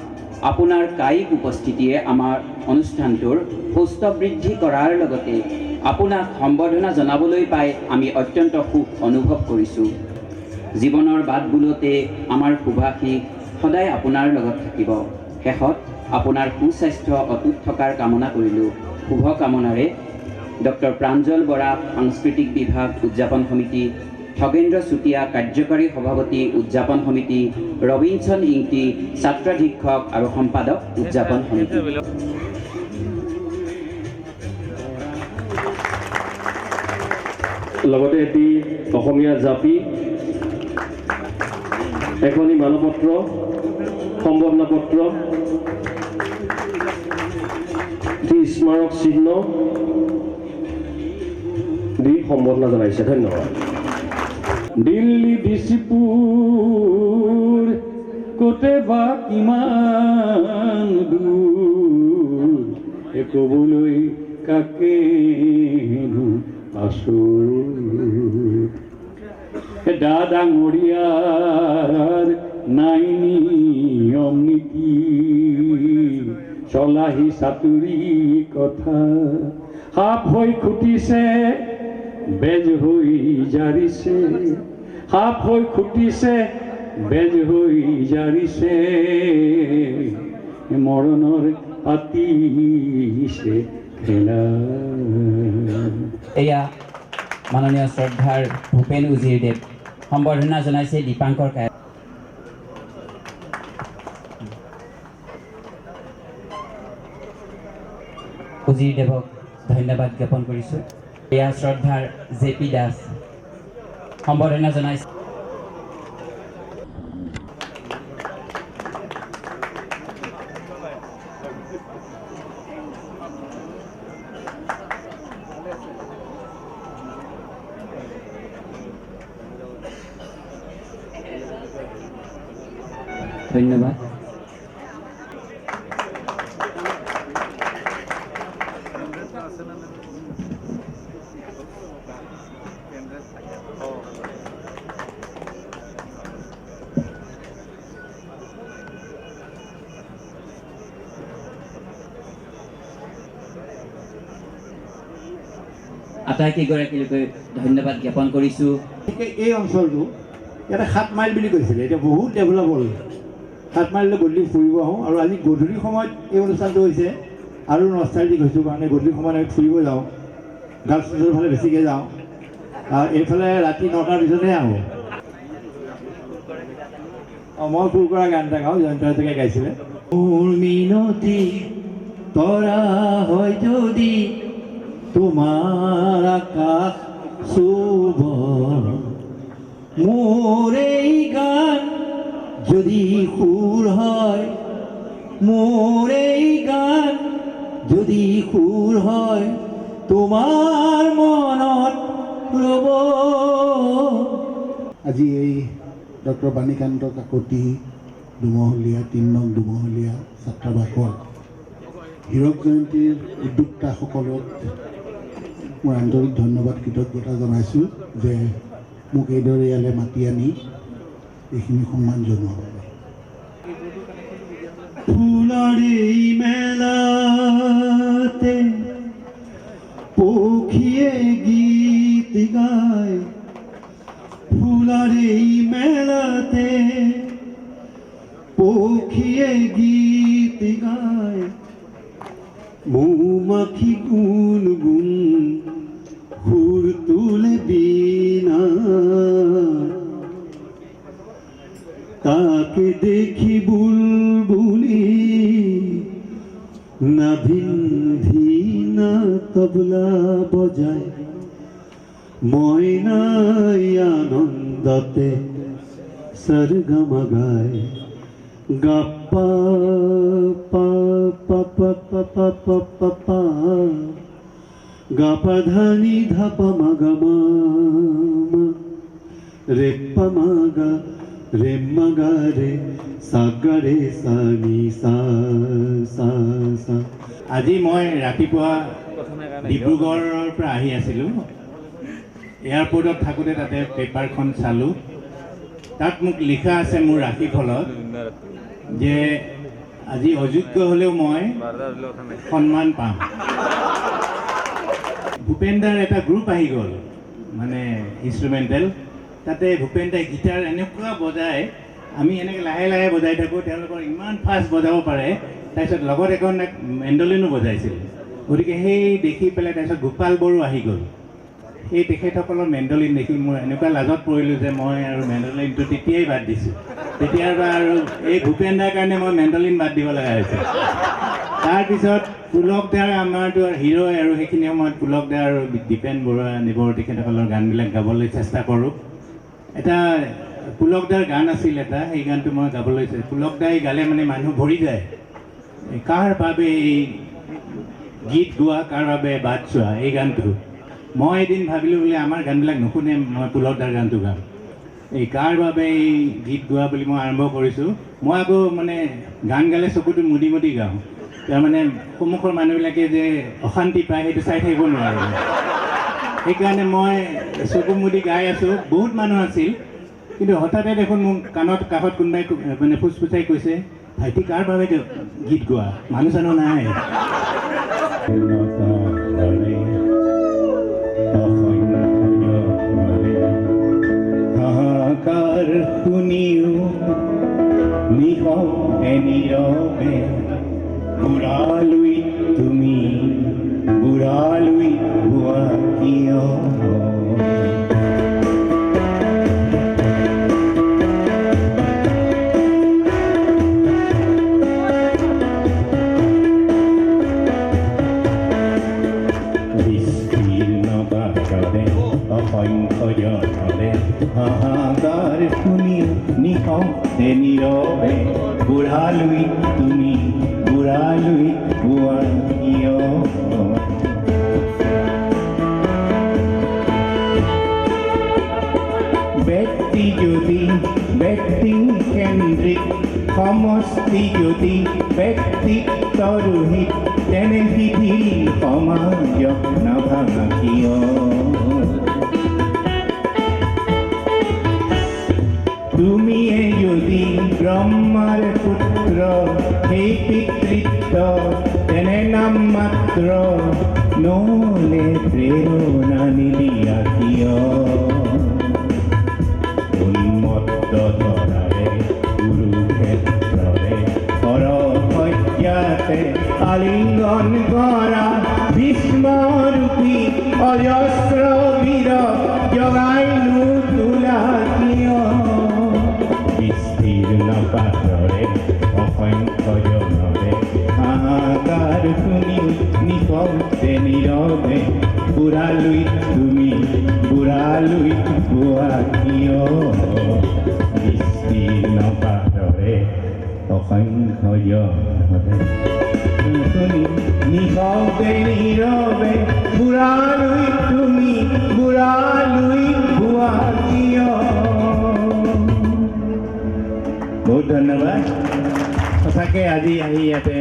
আপোনাৰ কায়িক উপস্থিতিয়ে আমাৰ অনুষ্ঠানটোৰ সুস্থ বৃদ্ধি কৰাৰ লগতে আপোনাক সম্বৰ্ধনা জনাবলৈ পাই আমি অত্যন্ত সুখ অনুভৱ কৰিছোঁ। জীৱনৰ বাটবোলতে আমাৰ শুভাশীষ সদায় আপোনাৰ লগত থাকিব। শেষত আপোনাৰ সুস্বাস্থ্য অটুট থকাৰ কামনা কৰিলোঁ। শুভকামনাৰে ডক্টৰ প্ৰাঞ্জল বৰা সাংস্কৃতিক বিভাগ উদযাপন সমিতি, খগেন্দ্ৰ চুতীয়া কাৰ্যকাৰী সভাপতি উদযাপন সমিতি, ৰবিনসন ইংতি ছাত্ৰাধীক্ষক আৰু সম্পাদক উদযাপন সমিতি। লগতে এটি অসমীয়া জাপি, এখনি মানপত্ৰ, সম্বৰ্ধনা পত্ৰ, এটি স্মাৰক চিহ্ন দি সম্বৰ্ধনা জনাইছে। ধন্যবাদ। দিল্লী দিছপুৰ কোতে বা কিমান দূৰ ক'বলৈ কাকেনো আছো ডাঙৰীয়াৰ নাই নিয়ম নীতি চলাহি চাতুৰি কথা সাপ হৈ খুটিছে বেজ হৈ জাৰিছে সাপ হৈ খুটিছে বেজ হৈ জাৰিছে মৰণৰ পাতিছে খেলা। এয়া মাননীয় শ্ৰদ্ধাৰ ভূপেন উজিৰদেৱ সম্বৰ্ধনা জনাইছে দীপাংকৰ কায়ক। উজিৰদেৱক ধন্যবাদ জ্ঞাপন কৰিছোঁ। এয়া শ্ৰদ্ধাৰ JP দাস সম্বৰ্ধনা জনাইছে। ধন্যবাদ। আটাইকেইগৰাকীলৈকে ধন্যবাদ জ্ঞাপন কৰিছোঁ। এই অঞ্চলটো ইয়াতে 7 মাইল বুলি কৈছিলে, এতিয়া বহুত ডেভেলপ হ'ল। 7 মাইললৈ গধূলি ফুৰিব আহোঁ আৰু আজি গধূলি সময়ত এই অনুষ্ঠানটো হৈছে আৰু নষ্টালজিক হৈছোঁ কাৰণে গধূলি সময়ত আমি ফুৰিব যাওঁ। গাৰ্লছ হোষ্টেলৰ ফালে বেছিকৈ যাওঁ। এইফালে ৰাতি 9টাৰ পিছতহে আহোঁ। মই সুৰ কৰা গান এটা গাওঁ, জয়ন্ত হাজৰিকাই গাইছিলে। মোৰ মিনতি তৰা হয় যদি তোমাৰ আকাশ চুব, মোৰ এই গান যদি সুৰ হয়, মোৰ এই গান যদি সুৰ হয় তোমাৰ মনত ৰ'ব। আজি এই ডক্টৰ বাণীকান্ত কাকতি দুমহলীয়া 3 নং দুমহলীয়া ছাত্ৰাবাসৰ হীৰক জয়ন্তীৰ উদ্যোক্তাসকলক মই আন্তৰিক ধন্যবাদ কৃতজ্ঞতা জনাইছোঁ যে মোক এইদৰে ইয়ালৈ মাতি আনি এইখিনি সন্মান জনোৱা বাবে। ফুলৰ এই মেলাতে পক্ষীয়ে গীত গায়, ফুলৰ এই মেলাতে পক্ষীয়ে গীত গায়, মৌমাখি গুণ গুণ সুৰ তোলে বীণা, তাকে দেখি বুলবুলি নাভিন ধীনা তবলা বজায়, মই নাই আনন্দতে সরগমা গায় গাপা পা পা পা পা পা পা পা পা গাপা ধানি ধাপা মাগমা রে পামাগা রে মাগা রে সাগা রে সানি সা সা সা। আজি মই ৰাতিপুৱা ডিব্ৰুগড়ৰ পৰা আহি আছিলোঁ। এয়াৰপৰ্টত থাকোঁতে তাতে পেপাৰখন চালোঁ। তাত মোক লিখা আছে মোৰ ৰাশিফলত যে আজি অযোগ্য হ'লেও মই সন্মান পাম। ভূপেন দাৰ এটা গ্ৰুপ আহি গ'ল, মানে ইনষ্ট্ৰুমেণ্টেল। তাতে ভূপেন দাই গীটাৰ এনেকুৱা বজায়, আমি এনেকৈ লাহে লাহে বজাই থাকোঁ, তেওঁলোকৰ ইমান ফাষ্ট বজাব পাৰে। তাৰপিছত লগত এখন মেণ্ডলিনো বজাইছিল। গতিকে সেই দেখি পেলাই তাৰপিছত গোপাল বড়ো আহি গ'ল। সেই তেখেতসকলৰ মেণ্ডলিন দেখি মই এনেকুৱা লাজত পৰিলোঁ যে মই আৰু মেণ্ডলিনটো তেতিয়াই বাদ দিছোঁ। তেতিয়াৰ পৰা আৰু এই ভূপেন দাৰ কাৰণে মই মেণ্ডলিন বাদ দিব লগা হৈছে। তাৰপিছত পুলক দাৰ আমাৰতো হিৰ' আৰু সেইখিনি সময়ত পুলক দা আৰু দীপেন বৰুৱা নিবৰ তেখেতসকলৰ গানবিলাক গাবলৈ চেষ্টা কৰোঁ। এটা পুলক দাৰ গান আছিল এটা, সেই গানটো মই গাবলৈ পুলক দাই গালে মানে মানুহ ভৰি যায়। কাৰ বাবে এই গীত গোৱা, কাৰ বাবে বাট চোৱা, এই গানটো মই এদিন ভাবিলোঁ বোলে আমাৰ গানবিলাক নুশুনে, মই পুলক দাৰ গানটো গাম। এই কাৰ বাবে এই গীত গোৱা বুলি মই আৰম্ভ কৰিছোঁ। মই আকৌ মানে গান গালে চকুটো মুদি মুদি গাওঁ, তাৰমানে সন্মুখৰ মানুহবিলাকে যে অশান্তি পায় সেইটো চাই থাকিব নোৱাৰোঁ। সেইকাৰণে মই চকু মুদি গাই আছোঁ। বহুত মানুহ আছিল, কিন্তু হঠাতে দেখোন মোক কাণত কাষত কোনোবাই মানে ফুচফুচাই কৈছে, ভাইটি কাৰ বাবে গীত গোৱা, মানুহ চানুহ নাই। হাহাকাৰ শুনিও নিশে নীৰৱে বুঢ়ালৈ তুমি বুঢ়ালৈ হোৱা কিয়? অসংখ্যজনৰে হাহাকাৰ শুনিও নিশে নীৰৱে বুঢ়ালৈ তুমি বুঢ়ালৈ হোৱা কিয়? ব্যক্তি যদি ব্যক্তি কেন্দ্ৰিক, সমষ্টি যদি ব্যক্তিত্ব ৰহিত, তেনে শিথিল সমাজক নাভাঙা কিয়? তুমিয়ে যদি ব্ৰহ্মাৰ পুত্ৰ, সেই পিতৃত্ব তেনে নাম মাত্ৰ, নলে প্ৰেৰণা নিদিয়া কিয়? উন্মত্ত তৰাৰে কুৰুক্ষেত্ৰৰে সৰসজ্ঞাতে আলিংগন কৰা ভীষ্মৰূপী অজস্ৰ বীৰ জগাই নোতোলা কিয়? বিস্তীৰ্ণ পাত্ৰৰে অসংখ্যজনৰে হাহাকাৰ শুনি নিশে নীৰৱে বুঢ়ালৈ তুমি বুঢ়ালৈ হোৱা কিয়? বিস্তীৰ্ণ পাত্ৰৰে অসংখ্যজনৰে শুনি নিশে নীৰৱে বুঢ়ালৈ তুমি বুঢ়ালৈ হোৱা কিয়? বহুত ধন্যবাদ। সঁচাকৈ আজি আহি ইয়াতে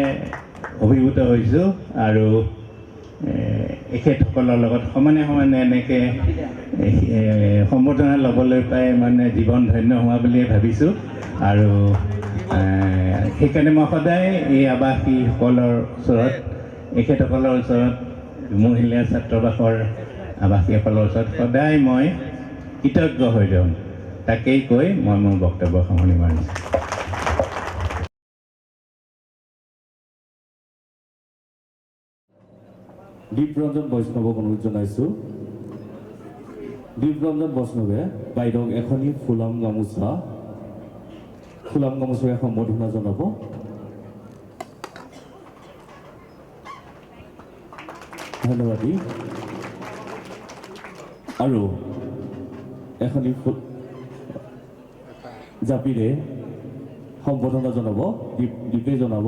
অভিভূত হৈছোঁ আৰু এখেতসকলৰ লগত সমানে সমানে এনেকৈ সম্বৰ্ধনা ল'বলৈ পাই মানে জীৱন ধন্য হোৱা বুলিয়ে ভাবিছোঁ। আৰু সেইকাৰণে মই সদায় এই আৱাসীসকলৰ ওচৰত, এখেতসকলৰ ওচৰত, মহিলা ছাত্ৰাবাসৰ আৱাসীসকলৰ ওচৰত সদায় মই কৃতজ্ঞ হৈ যাওঁ। তাকেই কৈ মই মোৰ বক্তব্য সামৰণি মাৰিছোঁ। দীপৰঞ্জন বৈষ্ণৱক অনুৰোধ জনাইছোঁ। দীপৰঞ্জন বৈষ্ণৱে বাইদেউক এখনি ফুলাম গামোচাৰে সম্বৰ্ধনা জনাব। ধন্যবাদ। আৰু এখনি জাপিৰে সম্বৰ্ধনা জনাব, দীপে জনাব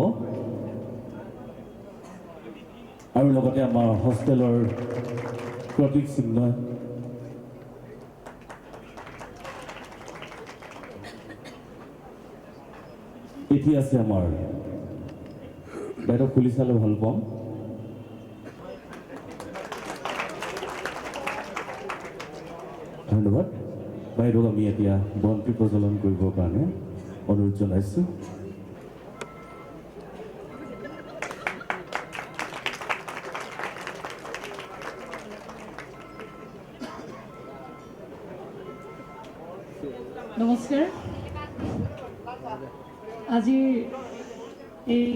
আৰু লগতে আমাৰ হোষ্টেলৰ প্ৰতীক চিহ্ন এটি আছে আমাৰ বাইদেউ খুলি চালে ভাল পাম। ধন্যবাদ বাইদেউক আমি এতিয়া বন্তি প্ৰজ্বলন কৰিবৰ কাৰণে অনুৰোধ জনাইছোঁ। নমস্কাৰ। আজিৰ এই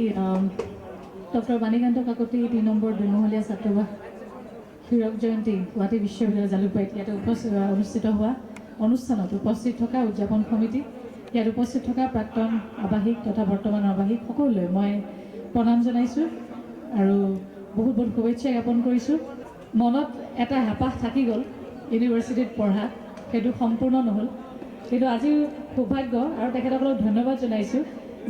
ডক্টৰ বাণীকান্ত কাকতি ৩ নম্বৰ দুমহলীয়া ছাত্ৰবাস হীৰক জয়ন্তী গুৱাহাটী বিশ্ববিদ্যালয় জালুকবাৰীত ইয়াতে অনুষ্ঠিত হোৱা অনুষ্ঠানত উপস্থিত থকা উদযাপন সমিতি, ইয়াত উপস্থিত থকা প্ৰাক্তন আৱাসিক তথা বৰ্তমান আৱাসিক সকলোলৈ মই প্ৰণাম জনাইছোঁ আৰু বহুত বহুত শুভেচ্ছা জ্ঞাপন কৰিছোঁ। মনত এটা হেঁপাহ থাকি গ'ল ইউনিভাৰ্চিটিত পঢ়া, সেইটো সম্পূৰ্ণ নহ'ল, কিন্তু আজি সৌভাগ্য আৰু তেখেতসকলক ধন্যবাদ জনাইছোঁ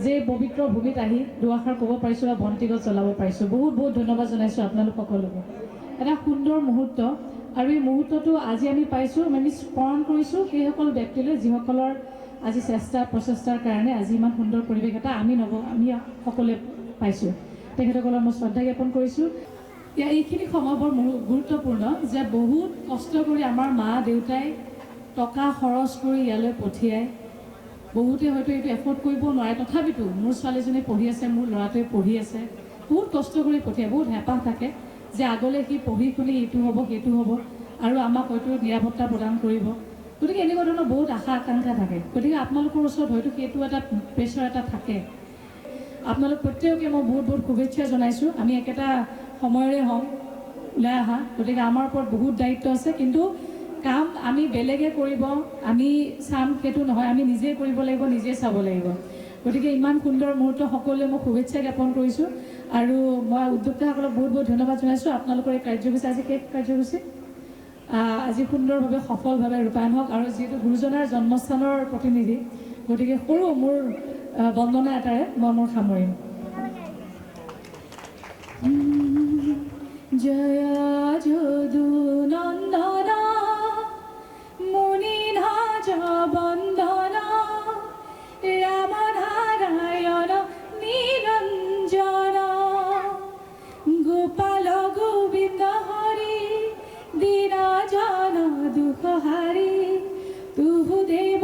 যে পবিত্ৰ ভূমিত আহি দুআষাৰ ক'ব পাৰিছোঁ বা বন্তিগছ জ্বলাব পাৰিছোঁ। বহুত বহুত ধন্যবাদ জনাইছোঁ আপোনালোক সকলোকে। এটা সুন্দৰ মুহূৰ্ত আৰু এই মুহূৰ্তটো আজি আমি পাইছোঁ, আমি স্মৰণ কৰিছোঁ সেইসকল ব্যক্তিলৈ যিসকলৰ আজি প্ৰচেষ্টাৰ কাৰণে আজি ইমান সুন্দৰ পৰিৱেশ এটা আমি সকলোৱে পাইছোঁ। তেখেতসকলক মই শ্ৰদ্ধা জ্ঞাপন কৰিছোঁ। এইখিনি সময় বৰ গুৰুত্বপূৰ্ণ যে বহুত কষ্ট কৰি আমাৰ মা দেউতাই টকা খৰচ কৰি ইয়ালৈ পঠিয়াই, বহুতে হয়তো এইটো এফৰ্ড কৰিব নোৱাৰে, তথাপিতো মোৰ ছোৱালীজনী পঢ়ি আছে, মোৰ ল'ৰাটোৱে পঢ়ি আছে, বহুত কষ্ট কৰি পঠিয়াই, বহুত হেঁপাহ থাকে যে আগলৈ সি পঢ়ি শুনি এইটো হ'ব সেইটো হ'ব আৰু আমাক হয়তো নিৰাপত্তা প্ৰদান কৰিব। গতিকে এনেকুৱা ধৰণৰ বহুত আশা আকাংক্ষা থাকে। গতিকে আপোনালোকৰ ওচৰত হয়তো সেইটো এটা প্ৰেছাৰ এটা থাকে। আপোনালোক প্ৰত্যেককে মই বহুত বহুত শুভেচ্ছা জনাইছোঁ। আমি একেটা সময়ৰে হওঁ ওলাই অহা, গতিকে আমাৰ ওপৰত বহুত দায়িত্ব আছে, কিন্তু কাম আমি বেলেগে কৰিব, আমি চাম সেইটো নহয়, আমি নিজে কৰিব লাগিব, নিজে চাব লাগিব। গতিকে ইমান সুন্দৰ মুহূৰ্ত সকলোৱে মই শুভেচ্ছা জ্ঞাপন কৰিছোঁ আৰু মই উদ্যোক্তাসকলক বহুত বহুত ধন্যবাদ জনাইছোঁ। আপোনালোকৰ এই কাৰ্যসূচী আজি শেষ কাৰ্যসূচী আজি সুন্দৰভাৱে সফলভাৱে ৰূপায়ণ হওক আৰু যিহেতু গুৰুজনাৰ জন্মস্থানৰ প্ৰতিনিধি, গতিকে সৰু মোৰ বন্দনা এটাৰে মই মোৰ সামৰিম। জয় যদু নন্দনা মুনিধাজ বন্দনা ৰাম নাৰায়ণ নিৰঞ্জন গোপাল গোবিন্দ হৰি দীনজন দুঃখহাৰি তুহু দেৱ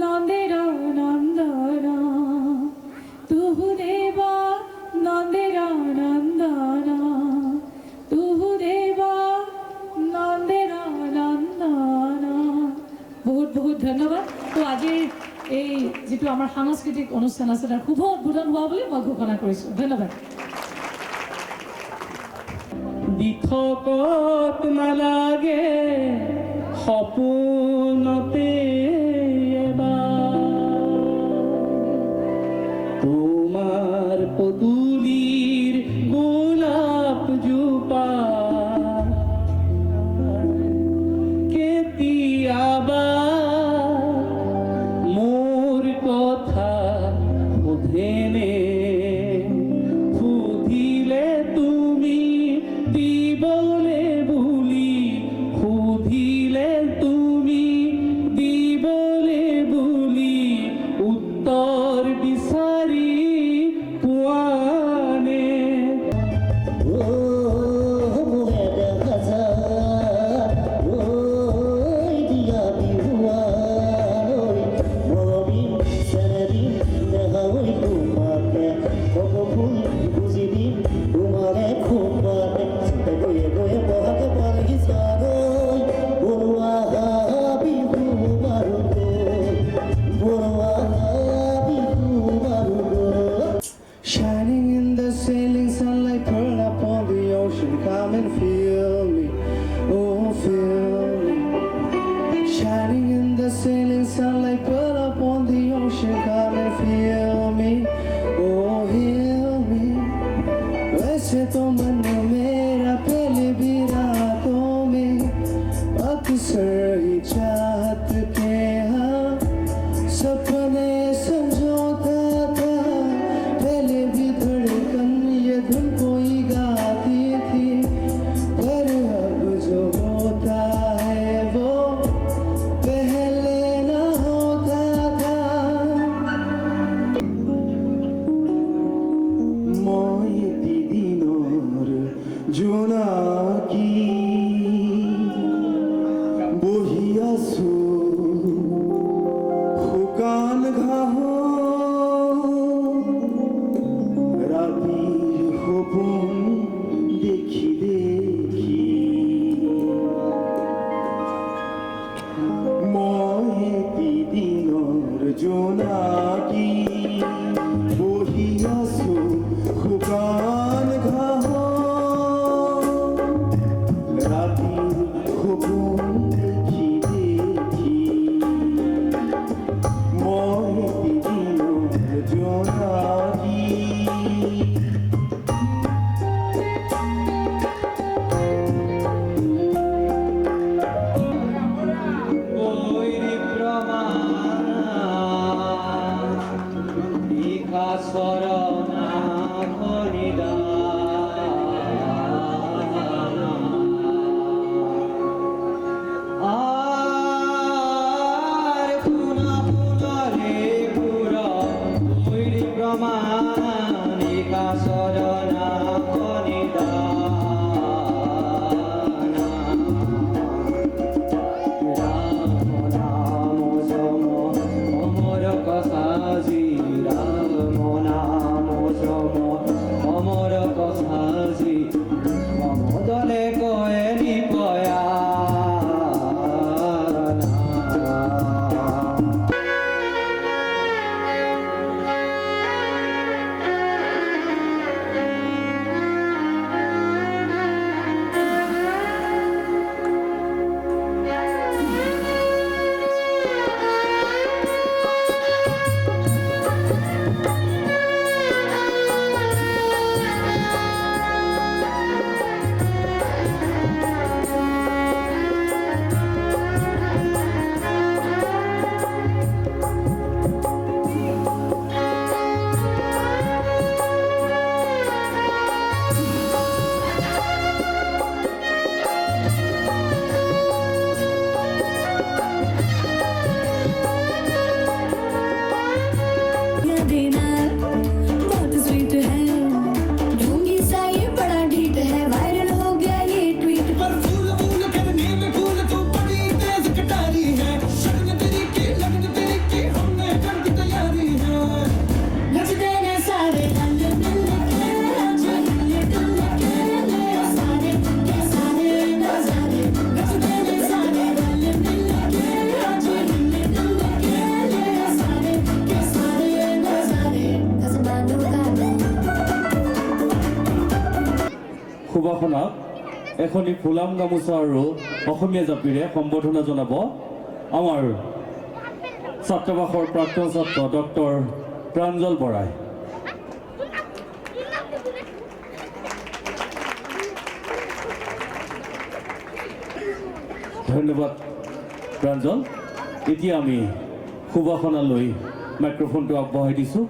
নন্দেৰ নন্দন তুহু দেৱ নন্দেৰ নন্দন তুহু দেৱ নন্দেৰ নন্দন। বহুত বহুত ধন্যবাদ। তো আজিৰ এই যিটো আমাৰ সাংস্কৃতিক অনুষ্ঠান আছে তাৰ শুভ উদ্বোধন হোৱা বুলি মই ঘোষণা কৰিছোঁ। ধন্যবাদ। দিঠকত নালাগে সপোনতে তোমাৰ পদূলিৰ গোলাপ জোপা কেতিয়াবা মোৰ কথা সোধেনে, সুধিলে তুমি দিবলে বুলি, সুধিলে তুমি দিবলে বুলি উত্তৰ বিচাৰি পোৱানে। Shining in the sailing sunlight, pearl upon the ocean, come and feel me, oh feel me. Shining in the sailing sunlight, pearl upon the ocean, come and feel me, oh heal me. वैसे तो मन मेरा पहले भी रातों में মই এদিনৰ জোনাকী বহি আছো শুকান ঘাঁহত ৰাতিৰ সপোন দেখি দেখি মই এদিনৰ জোনাকী বহি আছো শুকান ঘাঁহত ৰাতিৰ সপোন দেখি দেখি মই এদিনৰ জোনাকী সুবাসনাক এখনি ফুলাম গামোচা আৰু অসমীয়া জাপিৰে সম্বৰ্ধনা জনাব আমাৰ ছাত্ৰাবাসৰ প্ৰাক্তন ছাত্ৰ ডক্টৰ প্ৰাঞ্জল বৰাই। ধন্যবাদ প্ৰাঞ্জল। এতিয়া আমি সুবাসনালৈ মাইক্ৰফোনটো আগবঢ়াই দিছোঁ।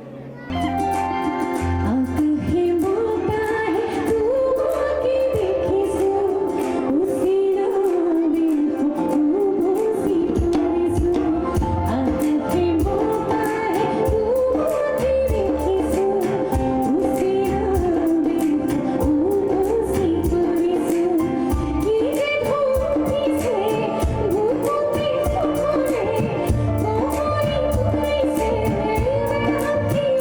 Thank you.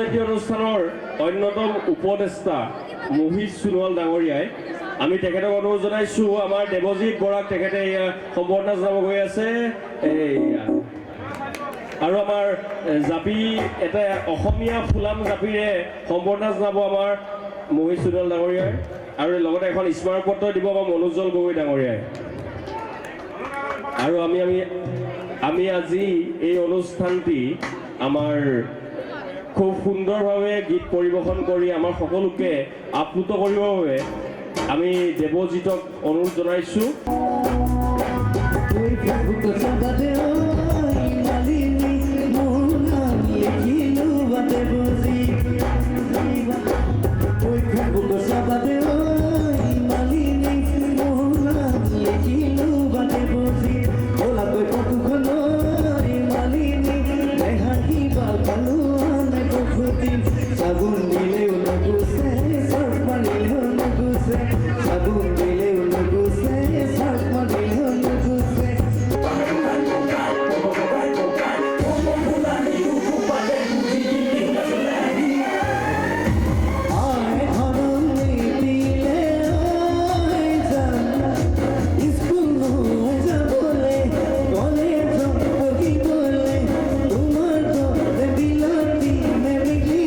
জয়ন্তী অনুষ্ঠানৰ অন্যতম উপদেষ্টা মোহিত সোণোৱাল ডাঙৰীয়াই আমি তেখেতক অনুৰোধ জনাইছোঁ আমাৰ দেৱজিৎ বৰাক তেখেতে সম্বৰ্ধনা জনাব গৈ আছে আৰু আমাৰ জাপি এটা অসমীয়া ফুলাম জাপিৰে সম্বৰ্ধনা জনাব আমাৰ মোহিত সোণোৱাল ডাঙৰীয়াই আৰু লগতে এখন স্মাৰকপত্ৰ দিব আমাৰ মনোজ্জ্বল গগৈ ডাঙৰীয়াই আৰু আমি আজি এই অনুষ্ঠানটি আমাৰ খুব সুন্দৰভাৱে গীত পৰিৱেশন কৰি আমাৰ সকলোকে আপ্লুত কৰিবৰ বাবে আমি দেৱজিতক অনুৰোধ জনাইছোঁ Sabun dile una guse, sarma dile una guse. Sabun dile una guse, sarma dile una guse. Ay hanım ne dile ay jana, iskul no aja bole, bole jo kogi bole, tumar to de dilati me bigli.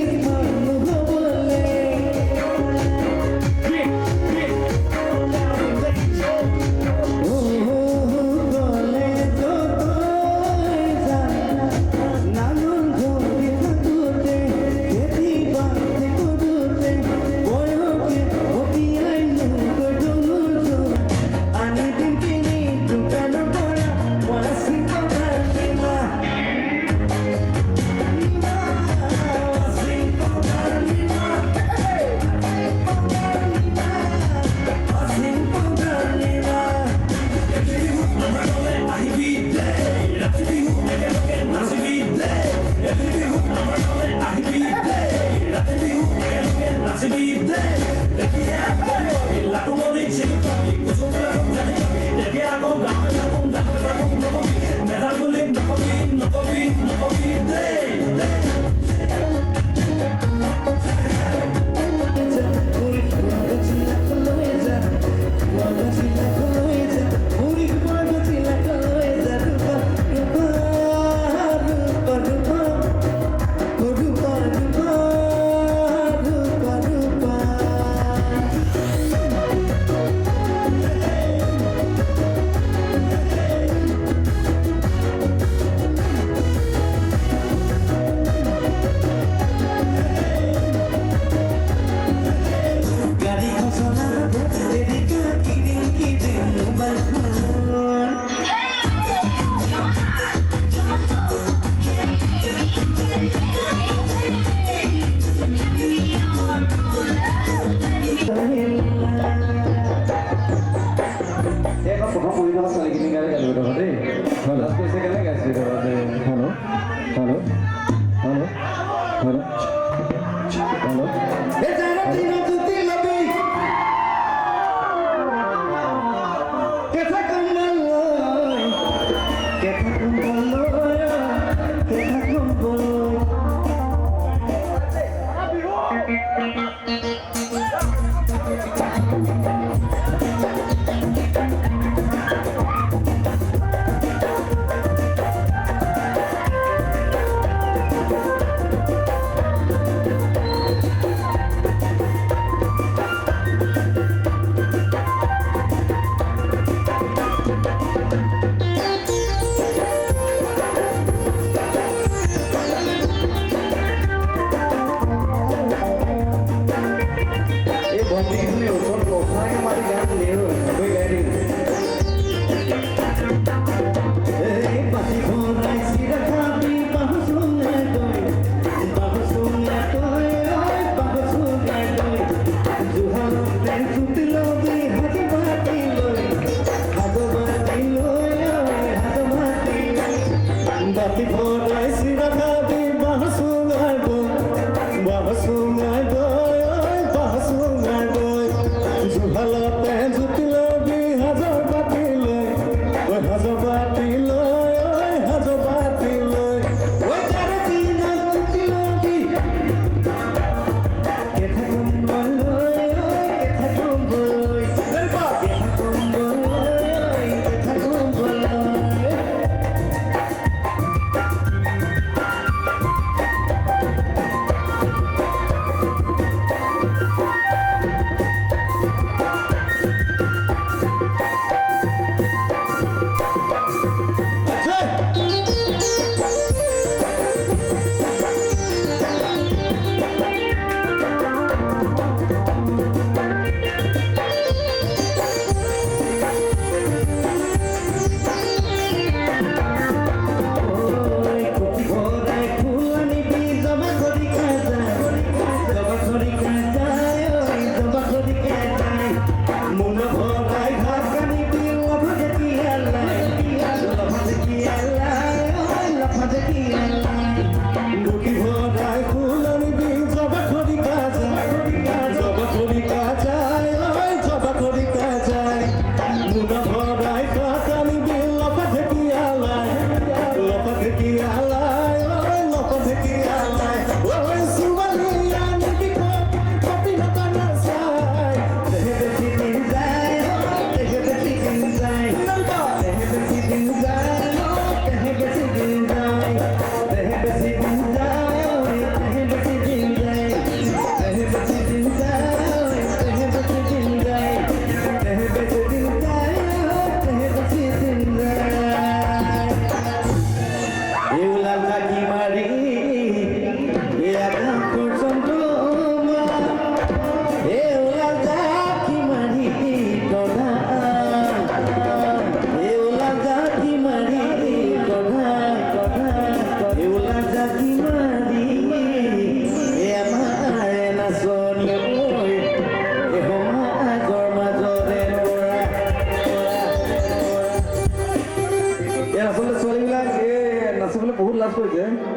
Chorus কৰিছে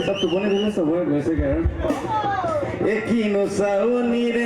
চব টোপনি গ'লে চবৰে গৈছেগৈ আৰু কিনো চাউনিৰে